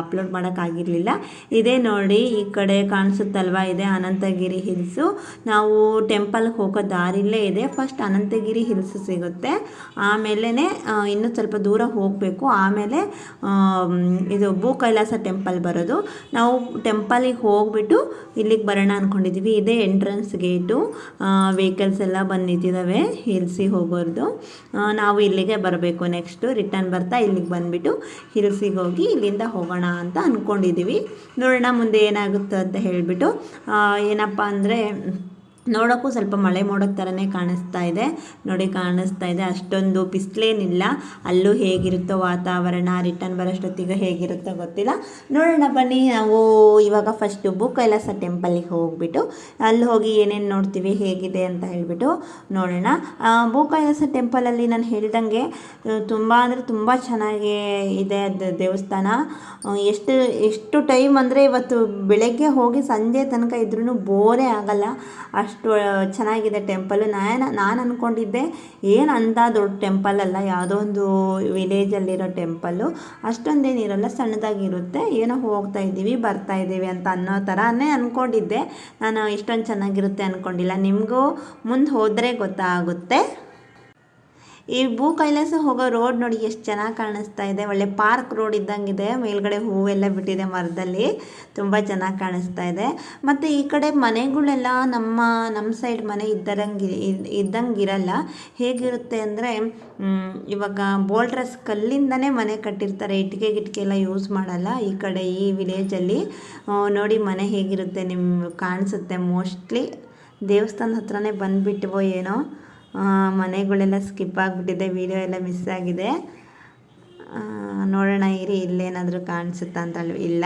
ಅಪ್ಲೋಡ್ ಮಾಡೋಕ್ಕಾಗಿರಲಿಲ್ಲ. ಇದೇ ನೋಡಿ ಈ ಕಡೆ ಕಾಣಿಸುತ್ತಲ್ವ, ಇದೆ ಅನಂತಗಿರಿ ಹಿಲ್ಸು. ನಾವು ಟೆಂಪಲ್ಗೆ ಹೋಗೋ ದಾರಿಲೇ ಇದೆ. ಫಸ್ಟ್ ಅನಂತಗಿರಿ ಹಿಲ್ಸ್ ಸಿಗುತ್ತೆ, ಆಮೇಲೆ ಇನ್ನೂ ಸ್ವಲ್ಪ ದೂರ ಹೋಗಬೇಕು, ಆಮೇಲೆ ಇದು ಭೂ ಕೈಲಾಸ ಟೆಂಪಲ್ ಬರೋದು. ನಾವು ಟೆಂಪಲಿಗೆ ಹೋಗ್ಬಿಟ್ಟು ಇಲ್ಲಿಗೆ ಬರೋಣ ಅಂದ್ಕೊಂಡಿದ್ದೀವಿ. ಇದೇ ಎಂಟ್ರೆನ್ಸ್ ಗೇಟು. ವೆಹಿಕಲ್ಸ್ ಎಲ್ಲ ಬಂದು ನಿಂತಿದ್ದಾವೆ ಹಿಲ್ಸಿಗೆ ಹೋಗೋರ್ದು. ನಾವು ಇಲ್ಲಿಗೆ ಬರಬೇಕು. ನೆಕ್ಸ್ಟು ರಿಟರ್ನ್ ಬರ್ತಾ ಇಲ್ಲಿಗೆ ಬಂದುಬಿಟ್ಟು ಹಿಲ್ಸಿಗೆ ಹೋಗಿ ಇಲ್ಲಿಂದ ಹೋಗೋಣ ಅಂತ ಅಂದ್ಕೊಂಡಿದ್ದೀವಿ. ನೋಡೋಣ ಮುಂದೆ ಏನಾಗುತ್ತೆ ಅಂತ ಹೇಳಿಬಿಟ್ಟು. ಏನಪ್ಪ ಅಂದರೆ ನೋಡೋಕ್ಕೂ ಸ್ವಲ್ಪ ಮಳೆ ಮೋಡದ ಥರನೇ ಕಾಣಿಸ್ತಾ ಇದೆ. ನೋಡಿ ಕಾಣಿಸ್ತಾ ಇದೆ, ಅಷ್ಟೊಂದು ಬಿಸಿಲೇನಿಲ್ಲ. ಅಲ್ಲೂ ಹೇಗಿರುತ್ತೋ ವಾತಾವರಣ, ರಿಟರ್ನ್ ಬರೋಷ್ಟೊತ್ತಿಗೆ ಹೇಗಿರುತ್ತೋ ಗೊತ್ತಿಲ್ಲ. ನೋಡೋಣ ಬನ್ನಿ. ನಾವು ಇವಾಗ ಫಸ್ಟು ಭೂ ಕೈಲಾಸ ಟೆಂಪಲಿಗೆ ಹೋಗ್ಬಿಟ್ಟು ಅಲ್ಲಿ ಹೋಗಿ ಏನೇನು ನೋಡ್ತೀವಿ, ಹೇಗಿದೆ ಅಂತ ಹೇಳಿಬಿಟ್ಟು ನೋಡೋಣ. ಭೂ ಕೈಲಾಸ ಟೆಂಪಲಲ್ಲಿ ನಾನು ಹೇಳ್ದಂಗೆ ತುಂಬ ಅಂದರೆ ತುಂಬ ಚೆನ್ನಾಗಿ ಇದೆ ಅದು ದೇವಸ್ಥಾನ. ಎಷ್ಟು ಟೈಮ್ ಅಂದರೆ ಇವತ್ತು ಬೆಳಗ್ಗೆ ಹೋಗಿ ಸಂಜೆ ತನಕ ಇದ್ರೂ ಬೋರೇ ಆಗಲ್ಲ, ಅಷ್ಟು ಚೆನ್ನಾಗಿದೆ ಟೆಂಪಲು. ನಾನು ಅಂದ್ಕೊಂಡಿದ್ದೆ ಏನು ಅಂತ ದೊಡ್ಡ ಟೆಂಪಲ್ ಅಲ್ಲ, ಯಾವುದೋ ಒಂದು ವಿಲೇಜಲ್ಲಿರೋ ಟೆಂಪಲ್ಲು. ಅಷ್ಟೊಂದೇನಿರಲ್ಲ, ಸಣ್ಣದಾಗಿರುತ್ತೆ. ಏನೋ ಹೋಗ್ತಾ ಇದ್ದೀವಿ ಬರ್ತಾ ಇದ್ದೀವಿ ಅಂತ ಅನ್ನೋ ಥರನೇ ಅಂದ್ಕೊಂಡಿದ್ದೆ ನಾನು. ಇಷ್ಟೊಂದು ಚೆನ್ನಾಗಿರುತ್ತೆ ಅಂದ್ಕೊಂಡಿಲ್ಲ. ನಿಮಗೂ ಮುಂದೆ ಹೋದರೆ ಗೊತ್ತಾಗುತ್ತೆ. ಈ ಭೂ ಕೈಲಾಸ ಹೋಗೋ ರೋಡ್ ನೋಡಿ ಎಷ್ಟು ಚೆನ್ನಾಗಿ ಕಾಣಿಸ್ತಾ ಇದೆ. ಒಳ್ಳೆ ಪಾರ್ಕ್ ರೋಡ್ ಇದ್ದಂಗಿದೆ. ಮೇಲ್ಗಡೆ ಹೂವೆಲ್ಲ ಬಿಟ್ಟಿದೆ ಮರದಲ್ಲಿ, ತುಂಬ ಚೆನ್ನಾಗಿ ಕಾಣಿಸ್ತಾ ಇದೆ. ಮತ್ತು ಈ ಕಡೆ ಮನೆಗಳೆಲ್ಲ ನಮ್ಮ ಸೈಡ್ ಮನೆ ಇದ್ದಂಗಿರಲ್ಲ. ಹೇಗಿರುತ್ತೆ ಅಂದರೆ ಇವಾಗ ಬೋಲ್ಡ್ರಸ್ ಕಲ್ಲಿಂದನೇ ಮನೆ ಕಟ್ಟಿರ್ತಾರೆ, ಇಟ್ಟಿಗೆ ಎಲ್ಲ ಯೂಸ್ ಮಾಡಲ್ಲ ಈ ಕಡೆ ಈ ವಿಲೇಜಲ್ಲಿ. ನೋಡಿ ಮನೆ ಹೇಗಿರುತ್ತೆ ನಿಮ್ಮ ಕಾಣಿಸುತ್ತೆ. ಮೋಸ್ಟ್ಲಿ ದೇವಸ್ಥಾನದ ಹತ್ರನೇ ಬಂದುಬಿಟ್ವೋ ಏನೋ, ಮನೆಗಳೆಲ್ಲ ಸ್ಕಿಪ್ ಆಗಿಬಿಟ್ಟಿದೆ, ವಿಡಿಯೋ ಎಲ್ಲ ಮಿಸ್ ಆಗಿದೆ. ನೋಡೋಣ ಇರಿ ಇಲ್ಲೇನಾದರೂ ಕಾಣಿಸುತ್ತಾ ಅಂತ. ಇಲ್ಲ,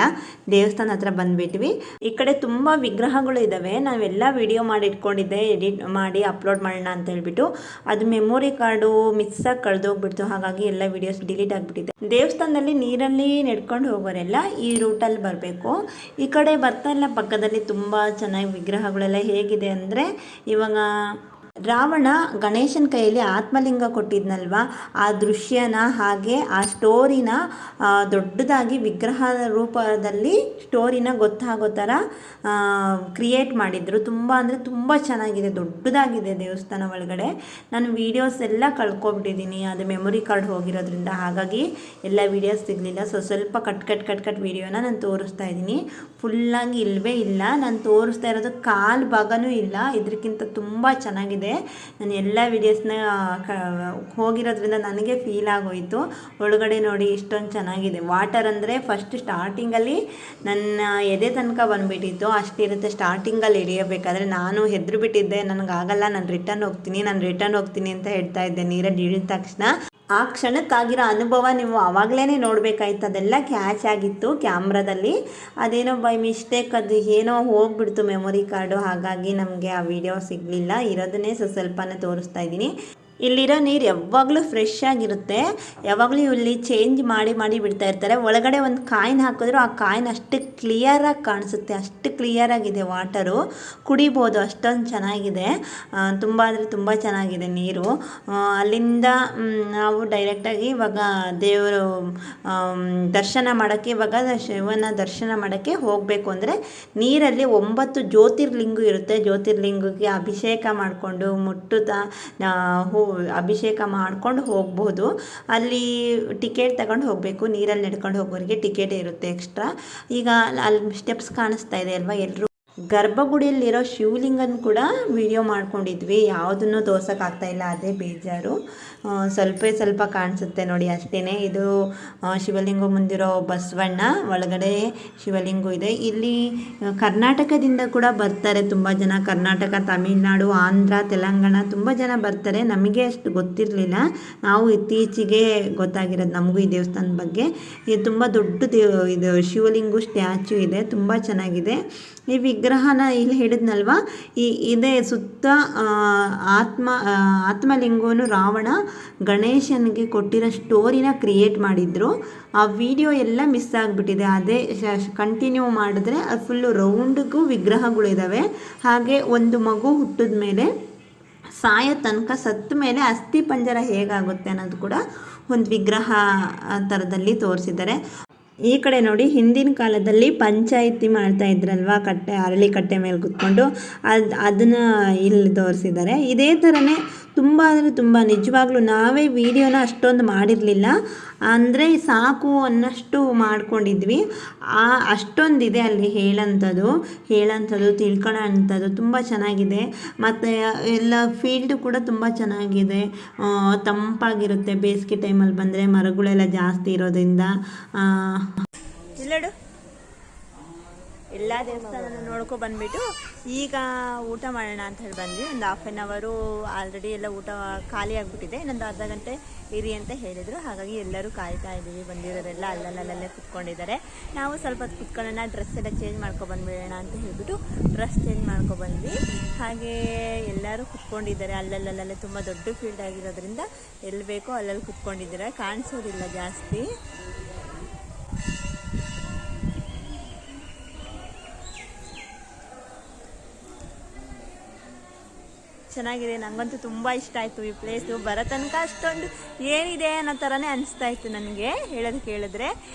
ದೇವಸ್ಥಾನ ಹತ್ರ ಬಂದುಬಿಟ್ವಿ. ಈ ಕಡೆ ತುಂಬ ವಿಗ್ರಹಗಳು ಇದ್ದಾವೆ. ನಾವೆಲ್ಲ ವಿಡಿಯೋ ಮಾಡಿ ಇಟ್ಕೊಂಡಿದ್ದೆ, ಎಡಿಟ್ ಮಾಡಿ ಅಪ್ಲೋಡ್ ಮಾಡೋಣ ಅಂತ ಹೇಳ್ಬಿಟ್ಟು. ಅದು ಮೆಮೊರಿ ಕಾರ್ಡು ಮಿಸ್ಸಾಗಿ ಕಳೆದೋಗ್ಬಿಡ್ತು, ಹಾಗಾಗಿ ಎಲ್ಲ ವೀಡಿಯೋಸ್ ಡಿಲೀಟ್ ಆಗಿಬಿಟ್ಟಿದೆ. ದೇವಸ್ಥಾನದಲ್ಲಿ ನೀರಲ್ಲಿ ನಡ್ಕೊಂಡು ಹೋಗೋರೆಲ್ಲ ಈ ರೂಟಲ್ಲಿ ಬರಬೇಕು. ಈ ಕಡೆ ಬರ್ತಾ ಇಲ್ಲ, ಪಕ್ಕದಲ್ಲಿ ತುಂಬ ಚೆನ್ನಾಗಿ ವಿಗ್ರಹಗಳೆಲ್ಲ ಹೇಗಿದೆ ಅಂದರೆ, ಇವಾಗ ರಾವಣ ಗಣೇಶನ ಕೈಯಲ್ಲಿ ಆತ್ಮಲಿಂಗ ಕೊಟ್ಟಿದ್ನಲ್ವ, ಆ ದೃಶ್ಯನ ಹಾಗೆ ಆ ಸ್ಟೋರಿನ ದೊಡ್ಡದಾಗಿ ವಿಗ್ರಹ ರೂಪದಲ್ಲಿ ಸ್ಟೋರಿನ ಗೊತ್ತಾಗೋ ಥರ ಕ್ರಿಯೇಟ್ ಮಾಡಿದರು. ತುಂಬ ಅಂದರೆ ತುಂಬ ಚೆನ್ನಾಗಿದೆ, ದೊಡ್ಡದಾಗಿದೆ ದೇವಸ್ಥಾನ ಒಳಗಡೆ. ನಾನು ವೀಡಿಯೋಸ್ ಎಲ್ಲ ಕಳ್ಕೊಬಿಟ್ಟಿದ್ದೀನಿ, ಅದು ಮೆಮೊರಿ ಕಾರ್ಡ್ ಹೋಗಿರೋದ್ರಿಂದ. ಹಾಗಾಗಿ ಎಲ್ಲ ವೀಡಿಯೋಸ್ ಸಿಗಲಿಲ್ಲ. ಸ್ವಲ್ಪ ಕಟ್ ವೀಡಿಯೋನ ನಾನು ತೋರಿಸ್ತಾ ಇದ್ದೀನಿ. ಫುಲ್ಲಾಗಿ ಇಲ್ಲವೇ ಇಲ್ಲ. ನಾನು ತೋರಿಸ್ತಾ ಇರೋದು ಕಾಲು ಭಾಗನೂ ಇಲ್ಲ, ಇದಕ್ಕಿಂತ ತುಂಬ ಚೆನ್ನಾಗಿದೆ. ನಾನು ಎಲ್ಲ ವೀಡಿಯೋಸ್ನ ಹೋಗಿರೋದ್ರಿಂದ ನನಗೆ ಫೀಲ್ ಆಗೋಯಿತು. ಒಳಗಡೆ ನೋಡಿ ಇಷ್ಟೊಂದು ಚೆನ್ನಾಗಿದೆ. ವಾಟರ್ ಅಂದರೆ ಫಸ್ಟ್ ಸ್ಟಾರ್ಟಿಂಗಲ್ಲಿ ನನ್ನ ಎದೆ ತನಕ ಬಂದುಬಿಟ್ಟಿತ್ತು, ಅಷ್ಟಿರುತ್ತೆ ಸ್ಟಾರ್ಟಿಂಗಲ್ಲಿ ಹಿಡಿಯಬೇಕಾದ್ರೆ. ನಾನು ಹೆದ್ರು ಬಿಟ್ಟಿದ್ದೆ, ನನಗಾಗಲ್ಲ, ನಾನು ರಿಟರ್ನ್ ಹೋಗ್ತೀನಿ ಅಂತ ಹೇಳ್ತಾ ಇದ್ದೆ. ನೀರಲ್ಲಿ ಇಳಿದ ತಕ್ಷಣ ಆ ಕ್ಷಣಕ್ಕಾಗಿರೋ ಅನುಭವ ನೀವು ಆವಾಗಲೇ ನೋಡಬೇಕಾಯ್ತು. ಅದೆಲ್ಲ ಕ್ಯಾಚ್ ಆಗಿತ್ತು ಕ್ಯಾಮ್ರಾದಲ್ಲಿ. ಅದೇನೋ ಬೈ ಮಿಸ್ಟೇಕ್ ಅದು ಏನೋ ಹೋಗ್ಬಿಡ್ತು ಮೆಮೊರಿ ಕಾರ್ಡು, ಹಾಗಾಗಿ ನಮಗೆ ಆ ವಿಡಿಯೋ ಸಿಗಲಿಲ್ಲ. ಇರೋದನ್ನೇ ಸ್ವಲ್ಪನೇ ತೋರಿಸ್ತಾ ಇದ್ದೀನಿ. ಇಲ್ಲಿರೋ ನೀರು ಯಾವಾಗಲೂ ಫ್ರೆಶ್ ಆಗಿರುತ್ತೆ. ಯಾವಾಗಲೂ ಇಲ್ಲಿ ಚೇಂಜ್ ಮಾಡಿ ಬಿಡ್ತಾ ಇರ್ತಾರೆ. ಒಳಗಡೆ ಒಂದು ಕಾಯಿನ್ ಹಾಕಿದ್ರು ಆ ಕಾಯಿನ್ ಅಷ್ಟು ಕ್ಲಿಯರಾಗಿ ಕಾಣಿಸುತ್ತೆ, ಅಷ್ಟು ಕ್ಲಿಯರಾಗಿದೆ ವಾಟರು. ಕುಡಿಬೋದು, ಅಷ್ಟೊಂದು ಚೆನ್ನಾಗಿದೆ. ತುಂಬ ಅಂದರೆ ತುಂಬ ಚೆನ್ನಾಗಿದೆ ನೀರು. ಅಲ್ಲಿಂದ ನಾವು ಡೈರೆಕ್ಟಾಗಿ ಇವಾಗ ದೇವರು ದರ್ಶನ ಮಾಡೋಕ್ಕೆ, ಇವಾಗ ಶಿವನ ದರ್ಶನ ಮಾಡೋಕ್ಕೆ ಹೋಗಬೇಕು ಅಂದರೆ ನೀರಲ್ಲಿ 9 ಜ್ಯೋತಿರ್ಲಿಂಗ ಇರುತ್ತೆ. ಜ್ಯೋತಿರ್ಲಿಂಗಕ್ಕೆ ಅಭಿಷೇಕ ಮಾಡಿಕೊಂಡು ಮುಟ್ಟುತ್ತಾ ಅಭಿಷೇಕ ಮಾಡ್ಕೊಂಡು ಹೋಗ್ಬೋದು. ಅಲ್ಲಿ ಟಿಕೆಟ್ ತಗೊಂಡು ಹೋಗಬೇಕು. ನೀರಲ್ಲಿ ನಡ್ಕೊಂಡು ಹೋಗೋರಿಗೆ ಟಿಕೆಟ್ ಇರುತ್ತೆ ಎಕ್ಸ್ಟ್ರಾ. ಈಗ ಅಲ್ಲಿ ಸ್ಟೆಪ್ಸ್ ಕಾಣಿಸ್ತಾ ಇದೆ ಅಲ್ವಾ, ಎಲ್ಲರೂ ಗರ್ಭಗುಡಿಯಲ್ಲಿರೋ ಶಿವಲಿಂಗನ ಕೂಡ ವಿಡಿಯೋ ಮಾಡ್ಕೊಂಡಿದ್ವಿ. ಯಾವುದನ್ನು ತೋರ್ಸೋಕ್ಕಾಗ್ತಾಯಿಲ್ಲ, ಅದೇ ಬೇಜಾರು. ಸ್ವಲ್ಪ ಕಾಣಿಸುತ್ತೆ ನೋಡಿ ಅಷ್ಟೇ. ಇದು ಶಿವಲಿಂಗ ಮುಂದಿರೋ ಬಸವಣ್ಣ, ಒಳಗಡೆ ಶಿವಲಿಂಗ ಇದೆ. ಇಲ್ಲಿ ಕರ್ನಾಟಕದಿಂದ ಕೂಡ ಬರ್ತಾರೆ ತುಂಬ ಜನ. ಕರ್ನಾಟಕ, ತಮಿಳುನಾಡು, ಆಂಧ್ರ, ತೆಲಂಗಾಣ ತುಂಬ ಜನ ಬರ್ತಾರೆ. ನಮಗೆ ಅಷ್ಟು ಗೊತ್ತಿರಲಿಲ್ಲ, ನಾವು ಇತ್ತೀಚೆಗೆ ಗೊತ್ತಾಗಿರೋದು ನಮಗೂ ಈ ದೇವಸ್ಥಾನದ ಬಗ್ಗೆ. ಇದು ತುಂಬ ದೊಡ್ಡ ಇದು ಶಿವಲಿಂಗ ಸ್ಟ್ಯಾಚು ಇದೆ, ತುಂಬ ಚೆನ್ನಾಗಿದೆ. ಈ ವಿಗ್ರಹನ ಇಲ್ಲಿ ಹೇಳಿದ್ನಲ್ವ, ಇದೇ ಸುತ್ತ ಆತ್ಮಲಿಂಗವನ್ನು ರಾವಣ ಗಣೇಶನಿಗೆ ಕೊಟ್ಟಿರೋ ಸ್ಟೋರಿನ ಕ್ರಿಯೇಟ್ ಮಾಡಿದ್ರು. ಆ ವಿಡಿಯೋ ಎಲ್ಲ ಮಿಸ್ ಆಗಿಬಿಟ್ಟಿದೆ. ಅದೇ ಕಂಟಿನ್ಯೂ ಮಾಡಿದ್ರೆ ಅದು ಫುಲ್ಲು ರೌಂಡ್ಗೂ ವಿಗ್ರಹಗಳಿದ್ದಾವೆ. ಹಾಗೆ ಒಂದು ಮಗು ಹುಟ್ಟಿದ ಮೇಲೆ ಸಾಯೋ ತನಕ, ಸತ್ತ ಮೇಲೆ ಅಸ್ಥಿ ಪಂಜರ ಹೇಗಾಗುತ್ತೆ ಅನ್ನೋದು ಕೂಡ ಒಂದು ವಿಗ್ರಹ ಥರದಲ್ಲಿ ತೋರಿಸಿದ್ದಾರೆ. ಈ ಕಡೆ ನೋಡಿ, ಹಿಂದಿನ ಕಾಲದಲ್ಲಿ ಪಂಚಾಯಿತಿ ಮಾಡ್ತಾ ಇದ್ರಲ್ವ, ಅರಳಿ ಕಟ್ಟೆ ಮೇಲೆ ಕೂತ್ಕೊಂಡು, ಅದನ್ನು ಇಲ್ಲಿ ತೋರಿಸಿದ್ದಾರೆ. ಇದೇ ಥರನೇ ತುಂಬ ಅಂದರೆ ತುಂಬ, ನಿಜವಾಗ್ಲೂ ನಾವೇ ವಿಡಿಯೋನ ಅಷ್ಟೊಂದು ಮಾಡಿರಲಿಲ್ಲ, ಅಂದರೆ ಸಾಕು ಅನ್ನಷ್ಟು ಮಾಡ್ಕೊಂಡಿದ್ವಿ. ಅಷ್ಟೊಂದಿದೆ ಅಲ್ಲಿ ಹೇಳೋಂಥದ್ದು ತಿಳ್ಕೊಳ್ಳೋ ಅಂಥದ್ದು ತುಂಬ ಚೆನ್ನಾಗಿದೆ. ಮತ್ತು ಎಲ್ಲ ಫೀಲ್ಡು ಕೂಡ ತುಂಬ ಚೆನ್ನಾಗಿದೆ, ತಂಪಾಗಿರುತ್ತೆ. ಬೇಸಿಗೆ ಟೈಮಲ್ಲಿ ಬಂದರೆ ಮರಗಳೆಲ್ಲ ಜಾಸ್ತಿ ಇರೋದ್ರಿಂದ. ಇಲ್ಲಡು ಎಲ್ಲ ದೇವಸ್ಥಾನ ನೋಡ್ಕೊ ಬಂದುಬಿಟ್ಟು ಈಗ ಊಟ ಮಾಡೋಣ ಅಂತ ಹೇಳಿ ಬಂದ್ವಿ. ಒಂದು 1/2 ಅವರು ಆಲ್ರೆಡಿ ಎಲ್ಲ ಊಟ ಖಾಲಿ ಆಗಿಬಿಟ್ಟಿದೆ. ಇನ್ನೊಂದು ಅರ್ಧ ಗಂಟೆ ಇರಿ ಅಂತ ಹೇಳಿದರು. ಹಾಗಾಗಿ ಎಲ್ಲರೂ ಕಾಯ್ತಾ ಇದ್ದೀವಿ. ಬಂದಿರೋರೆಲ್ಲ ಅಲ್ಲಲ್ಲೇ ಕುತ್ಕೊಂಡಿದ್ದಾರೆ. ನಾವು ಸ್ವಲ್ಪ ಹೊತ್ತು ಕುತ್ಕೊಳ್ಳೋಣ, ಡ್ರೆಸ್ ಎಲ್ಲ ಚೇಂಜ್ ಮಾಡ್ಕೊಬಂದ್ಬಿಡೋಣ ಅಂತ ಹೇಳ್ಬಿಟ್ಟು ಡ್ರೆಸ್ ಚೇಂಜ್ ಮಾಡ್ಕೊಬಂದ್ವಿ. ಹಾಗೆ ಎಲ್ಲರೂ ಕುತ್ಕೊಂಡಿದ್ದಾರೆ ಅಲ್ಲಲ್ಲೇ. ತುಂಬ ದೊಡ್ಡ ಫೀಲ್ಡ್ ಆಗಿರೋದ್ರಿಂದ ಎಲ್ಲಿ ಬೇಕೋ ಅಲ್ಲಲ್ಲಿ ಕುತ್ಕೊಂಡಿದ್ದಾರೆ, ಕಾಣಿಸೋದಿಲ್ಲ ಜಾಸ್ತಿ. ಚೆನ್ನಾಗಿದೆ, ನನಗಂತೂ ತುಂಬ ಇಷ್ಟ ಆಯಿತು ಈ ಪ್ಲೇಸು. ಬರೋ ತನಕ ಅಷ್ಟೊಂದು ಏನಿದೆ ಅನ್ನೋ ಥರನೇ ಅನಿಸ್ತಾ ಇತ್ತು ನನಗೆ, ಹೇಳೋದು ಕೇಳಿದ್ರೆ.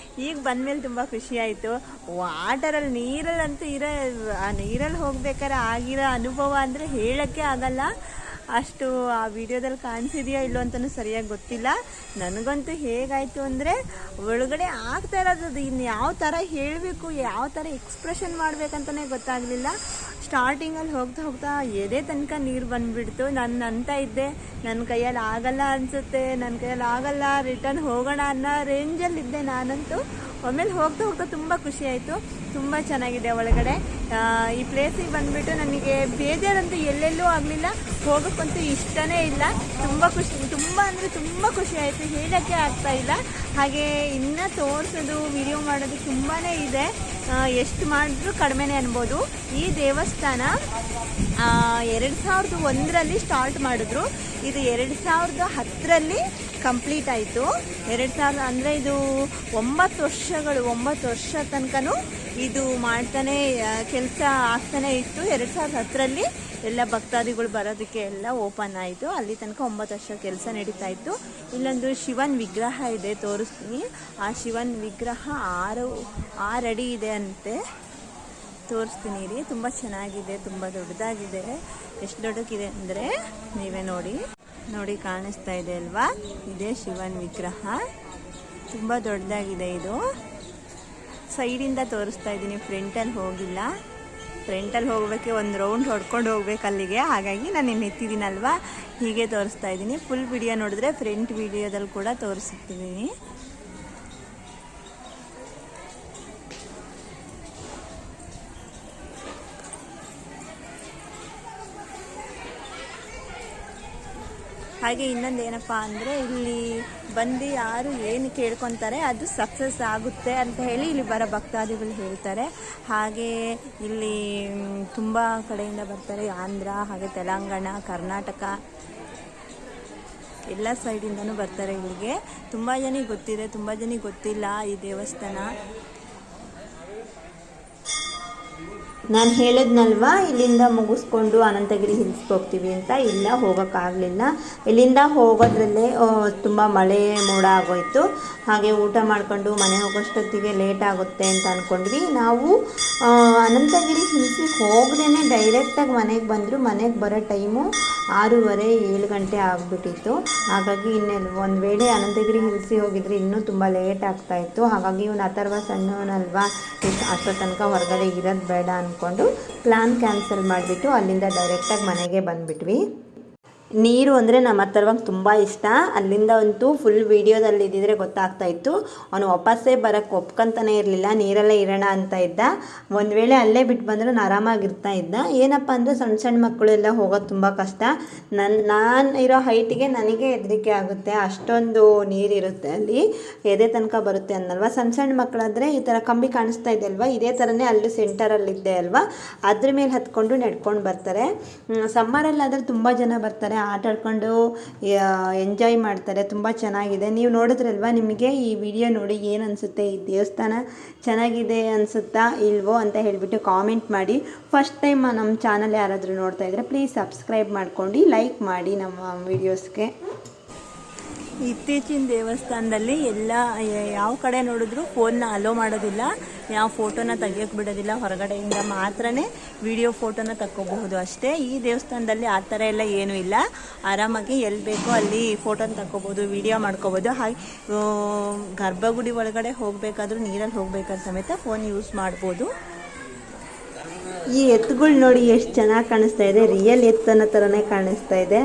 ಈಗ ಬಂದಮೇಲೆ ತುಂಬ ಖುಷಿ ಆಯಿತು. ವಾಟರಲ್ಲಿ ನೀರಲ್ಲಂತೂ ನೀರಲ್ಲಿ ಹೋಗ್ಬೇಕಾದ್ರೆ ಆಗಿರೋ ಅನುಭವ ಅಂದರೆ ಹೇಳೋಕ್ಕೆ ಆಗಲ್ಲ. ಅಷ್ಟು ಆ ವಿಡಿಯೋದಲ್ಲಿ ಕಾಣಿಸಿದೆಯೋ ಇಲ್ಲೋ ಅಂತಲೂ ಸರಿಯಾಗಿ ಗೊತ್ತಿಲ್ಲ. ನನಗಂತೂ ಹೇಗಾಯಿತು ಅಂದರೆ, ಒಳಗಡೆ ಆಗ್ತಾ ಇರೋದು ಇನ್ನು ಯಾವ ಥರ ಹೇಳಬೇಕು, ಯಾವ ಥರ ಎಕ್ಸ್ಪ್ರೆಷನ್ ಮಾಡಬೇಕಂತಲೇ ಗೊತ್ತಾಗಲಿಲ್ಲ. ಸ್ಟಾರ್ಟಿಂಗಲ್ಲಿ ಹೋಗ್ತಾ ಎದೆ ತನಕ ನೀರು ಬಂದುಬಿಡ್ತು. ನಾನು ಅಂತ ಇದ್ದೆ, ನನ್ನ ಕೈಯಲ್ಲಿ ಆಗಲ್ಲ ಅನಿಸುತ್ತೆ, ನನ್ನ ಕೈಯಲ್ಲಿ ಆಗಲ್ಲ, ರಿಟರ್ನ್ ಹೋಗೋಣ ಅನ್ನೋ ರೇಂಜಲ್ಲಿದ್ದೆ ನಾನಂತೂ. ಆಮೇಲೆ ಹೋಗ್ತಾ ತುಂಬ ಖುಷಿ ಆಯಿತು. ತುಂಬ ಚೆನ್ನಾಗಿದೆ ಒಳಗಡೆ. ಈ ಪ್ಲೇಸಿಗೆ ಬಂದುಬಿಟ್ಟು ನನಗೆ ಬೇಜಾರಂತೂ ಎಲ್ಲೆಲ್ಲೂ ಆಗಲಿಲ್ಲ, ಹೋಗೋಕ್ಕಂತೂ ಇಷ್ಟನೇ ಇಲ್ಲ. ತುಂಬ ಅಂದರೆ ತುಂಬ ಖುಷಿ ಆಯಿತು, ಹೇಳೋಕ್ಕೆ ಆಗ್ತಾಯಿಲ್ಲ. ಹಾಗೆ ಇನ್ನೂ ತೋರಿಸೋದು, ವಿಡಿಯೋ ಮಾಡೋದು ತುಂಬಾ ಇದೆ. ಎಷ್ಟು ಮಾಡಿದ್ರೂ ಕಡಿಮೆನೇ ಅನ್ಬೋದು. ಈ ದೇವಸ್ಥಾನ 2001ರಲ್ಲಿ ಸ್ಟಾರ್ಟ್ ಮಾಡಿದ್ರು. ಇದು 2010ರಲ್ಲಿ ಕಂಪ್ಲೀಟ್ ಆಯಿತು. 2000 ಅಂದರೆ ಇದು 9 ವರ್ಷ ತನಕನೂ ಇದು ಮಾಡ್ತಾನೆ ಕೆಲಸ ಆಗ್ತಾನೆ ಇತ್ತು. 2010ರಲ್ಲಿ ಎಲ್ಲ ಭಕ್ತಾದಿಗಳು ಬರೋದಕ್ಕೆ ಎಲ್ಲ ಓಪನ್ ಆಯಿತು. ಅಲ್ಲಿ ತನಕ 9 ವರ್ಷ ಕೆಲಸ ನಡೀತಾ ಇತ್ತು. ಇಲ್ಲೊಂದು ಶಿವನ ವಿಗ್ರಹ ಇದೆ, ತೋರಿಸ್ತೀನಿ. ಆ ಶಿವನ ವಿಗ್ರಹ 6 ಅಡಿ ಇದೆ ಅಂತೆ, ತೋರಿಸ್ತೀನಿ ರೀ. ತುಂಬ ಚೆನ್ನಾಗಿದೆ, ತುಂಬ ದೊಡ್ಡದಾಗಿದೆ. ಎಷ್ಟು ದೊಡ್ಡಕ್ಕಿದೆ ಅಂದರೆ ನೀವೇ ನೋಡಿ ಕಾಣಿಸ್ತಾ ಇದೆ ಅಲ್ವಾ, ಇದೇ ಶಿವನ ವಿಗ್ರಹ. ತುಂಬ ದೊಡ್ಡದಾಗಿದೆ ಇದು. ಸೈಡಿಂದ ತೋರಿಸ್ತಾ ಇದ್ದೀನಿ, ಫ್ರಂಟಲ್ಲಿ ಹೋಗಿಲ್ಲ. ಫ್ರಂಟಲ್ಲಿ ಹೋಗೋಕ್ಕೆ ಒಂದು ರೌಂಡ್ ಹೊಡ್ಕೊಂಡು ಹೋಗ್ಬೇಕು ಅಲ್ಲಿಗೆ. ಹಾಗಾಗಿ ನಾನು ಇನ್ನು ಎತ್ತಿದ್ದೀನಲ್ವ, ಹೀಗೆ ತೋರಿಸ್ತಾ ಇದ್ದೀನಿ. ಫುಲ್ ವಿಡಿಯೋ ನೋಡಿದ್ರೆ ಫ್ರಂಟ್ ವಿಡಿಯೋದಲ್ಲಿ ಕೂಡ ತೋರಿಸ್ತಿದ್ದೀನಿ. ಹಾಗೆ ಇನ್ನೊಂದು ಏನಪ್ಪ ಅಂದರೆ, ಇಲ್ಲಿ ಬಂದು ಯಾರು ಏನು ಕೇಳ್ಕೊತಾರೆ ಅದು ಸಕ್ಸಸ್ ಆಗುತ್ತೆ ಅಂತ ಹೇಳಿ ಇಲ್ಲಿ ಬರೋ ಭಕ್ತಾದಿಗಳು ಹೇಳ್ತಾರೆ. ಹಾಗೆ ಇಲ್ಲಿ ತುಂಬ ಕಡೆಯಿಂದ ಬರ್ತಾರೆ, ಆಂಧ್ರ, ಹಾಗೆ ತೆಲಂಗಾಣ, ಕರ್ನಾಟಕ, ಎಲ್ಲ ಸೈಡಿಂದನೂ ಬರ್ತಾರೆ ಇಲ್ಲಿಗೆ. ತುಂಬ ಜನಿಗೆ ಗೊತ್ತಿದೆ, ತುಂಬ ಜನಿಗೆ ಗೊತ್ತಿಲ್ಲ ಈ ದೇವಸ್ಥಾನ. ನಾನು ಹೇಳಿದ್ನಲ್ವಾ ಇಲ್ಲಿಂದ ಮುಗಿಸ್ಕೊಂಡು ಅನಂತಗಿರಿ ಹಿಲ್ಸ್ಗೆ ಹೋಗ್ತೀವಿ ಅಂತ. ಇಲ್ಲ, ಹೋಗೋಕ್ಕಾಗಲಿಲ್ಲ. ಇಲ್ಲಿಂದ ಹೋಗೋದ್ರಲ್ಲೇ ತುಂಬ ಮಳೆ ಮೋಡ ಆಗೋಯಿತು. ಹಾಗೆ ಊಟ ಮಾಡ್ಕೊಂಡು ಮನೆ ಹೋಗೋಷ್ಟೊತ್ತಿಗೆ ಲೇಟ್ ಆಗುತ್ತೆ ಅಂತ ಅಂದ್ಕೊಂಡ್ವಿ. ನಾವು ಅನಂತಗಿರಿ ಹಿಲ್ಸಿಗೆ ಹೋಗದೇ ಡೈರೆಕ್ಟಾಗಿ ಮನೆಗೆ ಬಂದರು. ಮನೆಗೆ ಬರೋ ಟೈಮು 6:30-7 ಗಂಟೆ ಆಗಿಬಿಟ್ಟಿತ್ತು. ಹಾಗಾಗಿ ಇನ್ನೆಲ್ಲ ಒಂದು ವೇಳೆ ಅನಂತಗಿರಿ ಹಿಲ್ಸಿಗೆ ಹೋಗಿದ್ರೆ ಇನ್ನೂ ತುಂಬ ಲೇಟ್ ಆಗ್ತಾಯಿತ್ತು. ಹಾಗಾಗಿ ಇವನು ಅಥರ್ವ ಸಣ್ಣವನಲ್ವಾ, ಅಷ್ಟೋ ತನಕ ಹೊರಗಡೆ ಇರೋದು ಬೇಡ ಅಂದ್ಕೊಂಡು ಪ್ಲ್ಯಾನ್ ಕ್ಯಾನ್ಸಲ್ ಮಾಡಿಬಿಟ್ಟು ಅಲ್ಲಿಂದ ಡೈರೆಕ್ಟಾಗಿ ಮನೆಗೆ ಬಂದುಬಿಟ್ವಿ. ನೀರು ಅಂದರೆ ನಮ್ಮ ಅಥರ್ವಂಗೆ ತುಂಬ ಇಷ್ಟ. ಅಲ್ಲಿಂದ ಅಂತೂ ಫುಲ್ ವೀಡಿಯೋದಲ್ಲಿ ಇದ್ದಿದ್ರೆ ಗೊತ್ತಾಗ್ತಾಯಿತ್ತು. ಅವನು ವಾಪಸ್ಸೇ ಬರೋಕ್ಕೆ ಒಪ್ಕೊಂತಾನೆ ಇರಲಿಲ್ಲ. ನೀರಲ್ಲೇ ಇರೋಣ ಅಂತ ಇದ್ದ. ಒಂದು ವೇಳೆ ಅಲ್ಲೇ ಬಿಟ್ಟು ಬಂದರೂ ಆರಾಮಾಗಿರ್ತಾ ಇದ್ದ. ಏನಪ್ಪ ಅಂದರೆ ಸಣ್ಣ ಸಣ್ಣ ಮಕ್ಕಳೆಲ್ಲ ಹೋಗೋದು ತುಂಬ ಕಷ್ಟ. ನಾನು ಇರೋ ಹೈಟಿಗೆ ನನಗೆ ಹೆದರಿಕೆ ಆಗುತ್ತೆ. ಅಷ್ಟೊಂದು ನೀರಿರುತ್ತೆ ಅಲ್ಲಿ, ಎದೆ ತನಕ ಬರುತ್ತೆ ಅನ್ನಲ್ವ. ಸಣ್ಣ ಸಣ್ಣ ಮಕ್ಕಳಾದರೆ ಈ ಥರ ಕಂಬಿ ಕಾಣಿಸ್ತಾ ಇದೆ ಅಲ್ವಾ, ಇದೇ ಥರನೇ ಅಲ್ಲಿ ಸೆಂಟರಲ್ಲಿದ್ದೆ ಅಲ್ವಾ, ಅದ್ರ ಮೇಲೆ ಹತ್ಕೊಂಡು ನಡ್ಕೊಂಡು ಬರ್ತಾರೆ. ಸಮ್ಮರಲ್ಲಾದರೆ ತುಂಬ ಜನ ಬರ್ತಾರೆ, ಆಟ ಆಡ್ಕೊಂಡು ಎಂಜಾಯ್ ಮಾಡ್ತಾರೆ. ತುಂಬ ಚೆನ್ನಾಗಿದೆ. ನೀವು ನೋಡಿದ್ರಲ್ವ, ನಿಮಗೆ ಈ ವಿಡಿಯೋ ನೋಡಿ ಏನು ಅನಿಸುತ್ತೆ, ಈ ದೇವಸ್ಥಾನ ಚೆನ್ನಾಗಿದೆ ಅನಿಸುತ್ತಾ ಇಲ್ವೋ ಅಂತ ಹೇಳಿಬಿಟ್ಟು ಕಾಮೆಂಟ್ ಮಾಡಿ. ಫಸ್ಟ್ ಟೈಮ್ ನಮ್ಮ ಚಾನಲ್ ಯಾರಾದರೂ ನೋಡ್ತಾ ಇದ್ದರೆ ಪ್ಲೀಸ್ ಸಬ್ಸ್ಕ್ರೈಬ್ ಮಾಡ್ಕೊಂಡು ಲೈಕ್ ಮಾಡಿ ನಮ್ಮ ವೀಡಿಯೋಸ್ಗೆ. ಇತ್ತೀಚಿನ ದೇವಸ್ಥಾನದಲ್ಲಿ ಎಲ್ಲ ಯಾವ ಕಡೆ ನೋಡಿದ್ರು ಫೋನ್ನ ಅಲೋ ಮಾಡೋದಿಲ್ಲ, ಯಾವ ಫೋಟೋನ ತೆಗಿಯೋಕ್ಕೆ ಬಿಡೋದಿಲ್ಲ. ಹೊರಗಡೆಯಿಂದ ಮಾತ್ರನೇ ವಿಡಿಯೋ ಫೋಟೋನ ತಕ್ಕೋಬಹುದು ಅಷ್ಟೇ. ಈ ದೇವಸ್ಥಾನದಲ್ಲಿ ಆ ಥರ ಎಲ್ಲ ಏನೂ ಇಲ್ಲ. ಆರಾಮಾಗಿ ಎಲ್ಲಿ ಬೇಕೋ ಅಲ್ಲಿ ಫೋಟೋನ ತಕ್ಕೋಬೋದು, ವಿಡಿಯೋ ಮಾಡ್ಕೋಬೋದು. ಹಾಗೆ ಗರ್ಭಗುಡಿ ಒಳಗಡೆ ಹೋಗಬೇಕಾದ್ರೂ, ನೀರಲ್ಲಿ ಹೋಗ್ಬೇಕಾದ್ರೆ ಸಮೇತ ಫೋನ್ ಯೂಸ್ ಮಾಡ್ಬೋದು. ಈ ಎತ್ತುಗಳು ನೋಡಿ ಎಷ್ಟು ಚೆನ್ನಾಗಿ ಕಾಣಿಸ್ತಾ ಇದೆ. ರಿಯಲ್ ಎತ್ತನ ಥರನೇ ಕಾಣಿಸ್ತಾ ಇದೆ.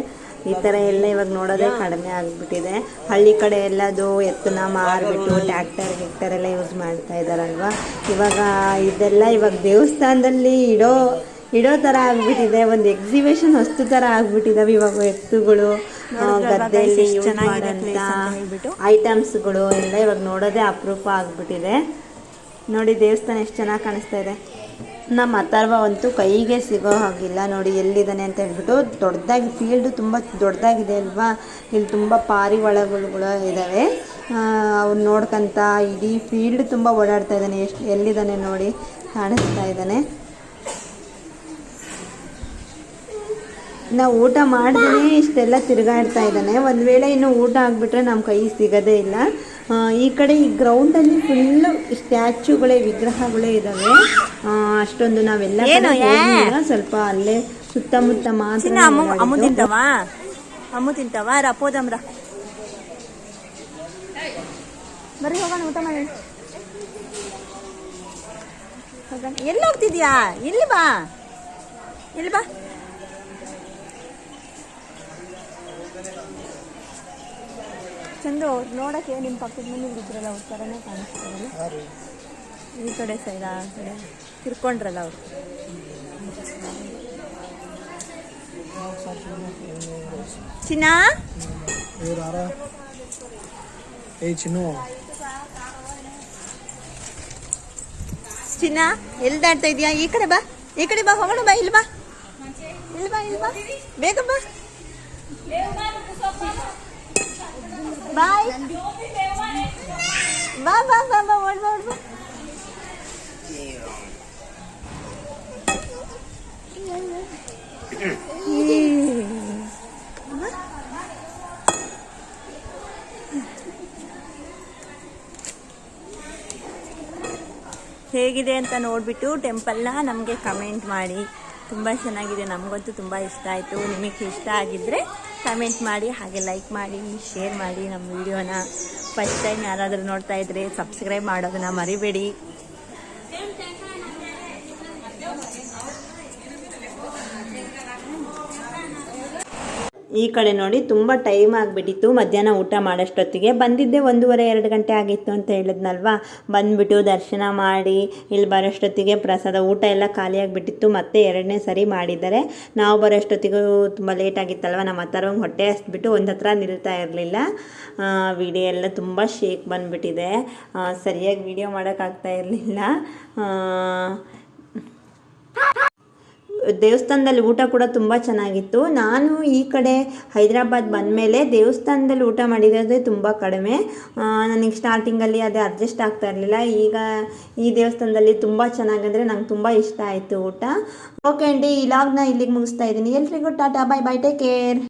ಈ ಥರ ಎಲ್ಲ ಇವಾಗ ನೋಡೋದೇ ಕಡಿಮೆ ಆಗಿಬಿಟ್ಟಿದೆ. ಹಳ್ಳಿ ಕಡೆ ಎಲ್ಲದು ಎತ್ತನ್ನ ಮಾರಿಬಿಟ್ಟು ಟ್ಯಾಕ್ಟರ್ ಎಲ್ಲ ಯೂಸ್ ಮಾಡ್ತಾ ಇದ್ದಾರಲ್ವ. ಇವಾಗ ಇದೆಲ್ಲ ಇವಾಗ ದೇವಸ್ಥಾನದಲ್ಲಿ ಇಡೋ ಥರ ಆಗಿಬಿಟ್ಟಿದೆ. ಒಂದು ಎಕ್ಸಿಬಿಷನ್ ವಸ್ತು ಥರ ಆಗಿಬಿಟ್ಟಿದ್ದಾವೆ ಇವಾಗ ಎತ್ತುಗಳು. ಗದ್ದೆಯಲ್ಲಿ ಯೂಸ್ ಮಾಡೋಂಥ ಐಟಮ್ಸ್ಗಳು ಎಲ್ಲ ಇವಾಗ ನೋಡೋದೇ ಅಪರೂಪ ಆಗಿಬಿಟ್ಟಿದೆ. ನೋಡಿ ದೇವಸ್ಥಾನ ಎಷ್ಟು ಚೆನ್ನಾಗಿ ಕಾಣಿಸ್ತಾ ಇದೆ. ನಮ್ಮ ಅಥರ್ವ ಅಂತೂ ಕೈಗೆ ಸಿಗೋ ಹಾಗಿಲ್ಲ. ನೋಡಿ ಎಲ್ಲಿದ್ದಾನೆ ಅಂತ ಹೇಳ್ಬಿಟ್ಟು. ದೊಡ್ಡದಾಗಿ ಫೀಲ್ಡು ತುಂಬ ದೊಡ್ಡದಾಗಿದೆ ಅಲ್ವಾ, ಇಲ್ಲಿ ತುಂಬ ಪಾರಿವಾಳಗಳು ಇದ್ದಾವೆ. ಅವ್ನು ನೋಡ್ಕೊಂತ ಇಡೀ ಫೀಲ್ಡ್ ತುಂಬ ಓಡಾಡ್ತಾ ಇದ್ದಾನೆ. ಎಲ್ಲಿದ್ದಾನೆ ನೋಡಿ, ಕಾಣಿಸ್ತಾ ಇದ್ದಾನೆ. ನಾವು ಊಟ ಮಾಡಿದ್ರೆ ಇಷ್ಟೆಲ್ಲ ತಿರುಗಾಡ್ತಾ ಇದ್ದಾನೆ. ಒಂದು ವೇಳೆ ಇನ್ನು ಊಟ ಆಗಿಬಿಟ್ರೆ ನಮ್ಮ ಕೈ ಸಿಗೋದೇ ಇಲ್ಲ. ಈ ಕಡೆ ಈ ಗ್ರೌಂಡಲ್ಲಿ ಫುಲ್ಲು ಸ್ಟ್ಯಾಚ್ಯೂಗಳೇ, ವಿಗ್ರಹಗಳೇ ಇದ್ದಾವೆ. ಅಷ್ಟೊಂದು ನಾವೆಲ್ಲ ಸ್ವಲ್ಪ ಅಲ್ಲೇ ಸುತ್ತಮುತ್ತ ಮಾತ್ರ. ಅಮ್ಮು ತಿಂತವ ರಪೋದಮ್ರ ಬರೀ ಹೋಗೋಣ, ಊಟ ಮಾಡಿ. ಎಲ್ಲಿ ಹೋಗ್ತಿದ್ಯಾ? ಇಲ್ಲಿ ಬಾ, ಇಲ್ಲಿ ಬಾ. ಚಂದು ನೋಡೋಕ್ಕೆ ನಿಮ್ಮ ಪಕ್ಕದ ಮನೇಲಿ ಇದ್ರಲ್ಲ ಅವ್ರ ಥರನೇ ಕಾಣಿಸ್ತಾರಲ್ಲ. ಈ ಕಡೆ ಸೈಡ್ ಆ ಕಡೆ ತಿರ್ಕೊಂಡ್ರಲ್ಲ ಅವರು. ಚಿನ್ನ ಚಿನ್ನ ಎಲ್ಲಿ ದಾಡ್ತಾ ಇದೀಯಾ? ಈ ಕಡೆ ಬಾ, ಈ ಕಡೆ ಬಾ, ಹೋಗೋಣ ಬಾ. ಇಲ್ಲಿ ಬಾ, ಇಲ್ಲಿ ಬಾ, ಇಲ್ಲಿ ಬಾ, ಬೇಗ ಬಾ. ಬಾಯ್, ಬಾ ಬಾ ಬಾ ಬಾ, ಓಡ್ ಬಾ, ಓಡ್ ಬಾ. ಹೇಗಿದೆ ಅಂತ ನೋಡಿಬಿಟ್ಟು ಟೆಂಪಲ್ನ ನಮಗೆ ಕಮೆಂಟ್ ಮಾಡಿ. ತುಂಬ ಚೆನ್ನಾಗಿದೆ, ನಮಗಂತೂ ತುಂಬ ಇಷ್ಟ ಆಯಿತು. ನಿಮಗೆ ಇಷ್ಟ ಆಗಿದ್ದರೆ ಕಮೆಂಟ್ ಮಾಡಿ, ಹಾಗೆ ಲೈಕ್ ಮಾಡಿ, ಶೇರ್ ಮಾಡಿ ನಮ್ಮ ವಿಡಿಯೋನ. ಫಸ್ಟ್ ಟೈಮ್ ಯಾರಾದರೂ ನೋಡ್ತಾ ಇದ್ದರೆ ಸಬ್ಸ್ಕ್ರೈಬ್ ಮಾಡೋದನ್ನ ಮರಿಬೇಡಿ. ಈ ಕಡೆ ನೋಡಿ ತುಂಬ ಟೈಮ್ ಆಗಿಬಿಟ್ಟಿತ್ತು. ಮಧ್ಯಾಹ್ನ ಊಟ ಮಾಡೋಷ್ಟೊತ್ತಿಗೆ ಬಂದಿದ್ದೆ 1:30-2 ಗಂಟೆ ಆಗಿತ್ತು ಅಂತ ಹೇಳಿದ್ನಲ್ವ. ಬಂದುಬಿಟ್ಟು ದರ್ಶನ ಮಾಡಿ ಇಲ್ಲಿ ಬರೋಷ್ಟೊತ್ತಿಗೆ ಪ್ರಸಾದ ಊಟ ಎಲ್ಲ ಖಾಲಿಯಾಗಿಬಿಟ್ಟಿತ್ತು. ಮತ್ತೆ 2ನೇ ಸರಿ ಮಾಡಿದ್ದಾರೆ. ನಾವು ಬರೋಷ್ಟೊತ್ತಿಗೂ ತುಂಬ ಲೇಟ್ ಆಗಿತ್ತಲ್ವ. ನಮ್ಮ ಅಥರ್ವಂಗೆ ಹೊಟ್ಟೆ ಹಸ್ಬಿಟ್ಟು ಒಂದು ಹತ್ರ ನಿಲ್ತಾ ಇರಲಿಲ್ಲ. ವಿಡಿಯೋ ಎಲ್ಲ ತುಂಬ ಶೇಕ್ ಬಂದುಬಿಟ್ಟಿದೆ. ಸರಿಯಾಗಿ ವಿಡಿಯೋ ಮಾಡೋಕ್ಕಾಗ್ತಾ ಇರಲಿಲ್ಲ. ದೇವಸ್ಥಾನದಲ್ಲಿ ಊಟ ಕೂಡ ತುಂಬ ಚೆನ್ನಾಗಿತ್ತು. ನಾನು ಈ ಕಡೆ ಹೈದರಾಬಾದ್ ಬಂದಮೇಲೆ ದೇವಸ್ಥಾನದಲ್ಲಿ ಊಟ ಮಾಡಿರೋದೇ ತುಂಬ ಕಡಿಮೆ. ನನಗೆ ಸ್ಟಾರ್ಟಿಂಗಲ್ಲಿ ಅದೇ ಅಡ್ಜಸ್ಟ್ ಆಗ್ತಾ ಇರಲಿಲ್ಲ. ಈಗ ಈ ದೇವಸ್ಥಾನದಲ್ಲಿ ತುಂಬ ಚೆನ್ನಾಗಂದರೆ ನಂಗೆ ತುಂಬ ಇಷ್ಟ ಆಯಿತು ಊಟ. ಓಕೆ ಆಂಟಿ, ಈ ಲಾಗ್ನ ಇಲ್ಲಿಗೆ ಮುಗಿಸ್ತಾ ಇದ್ದೀನಿ. ಎಲ್ರಿಗೂ Tata, bye bye, take care.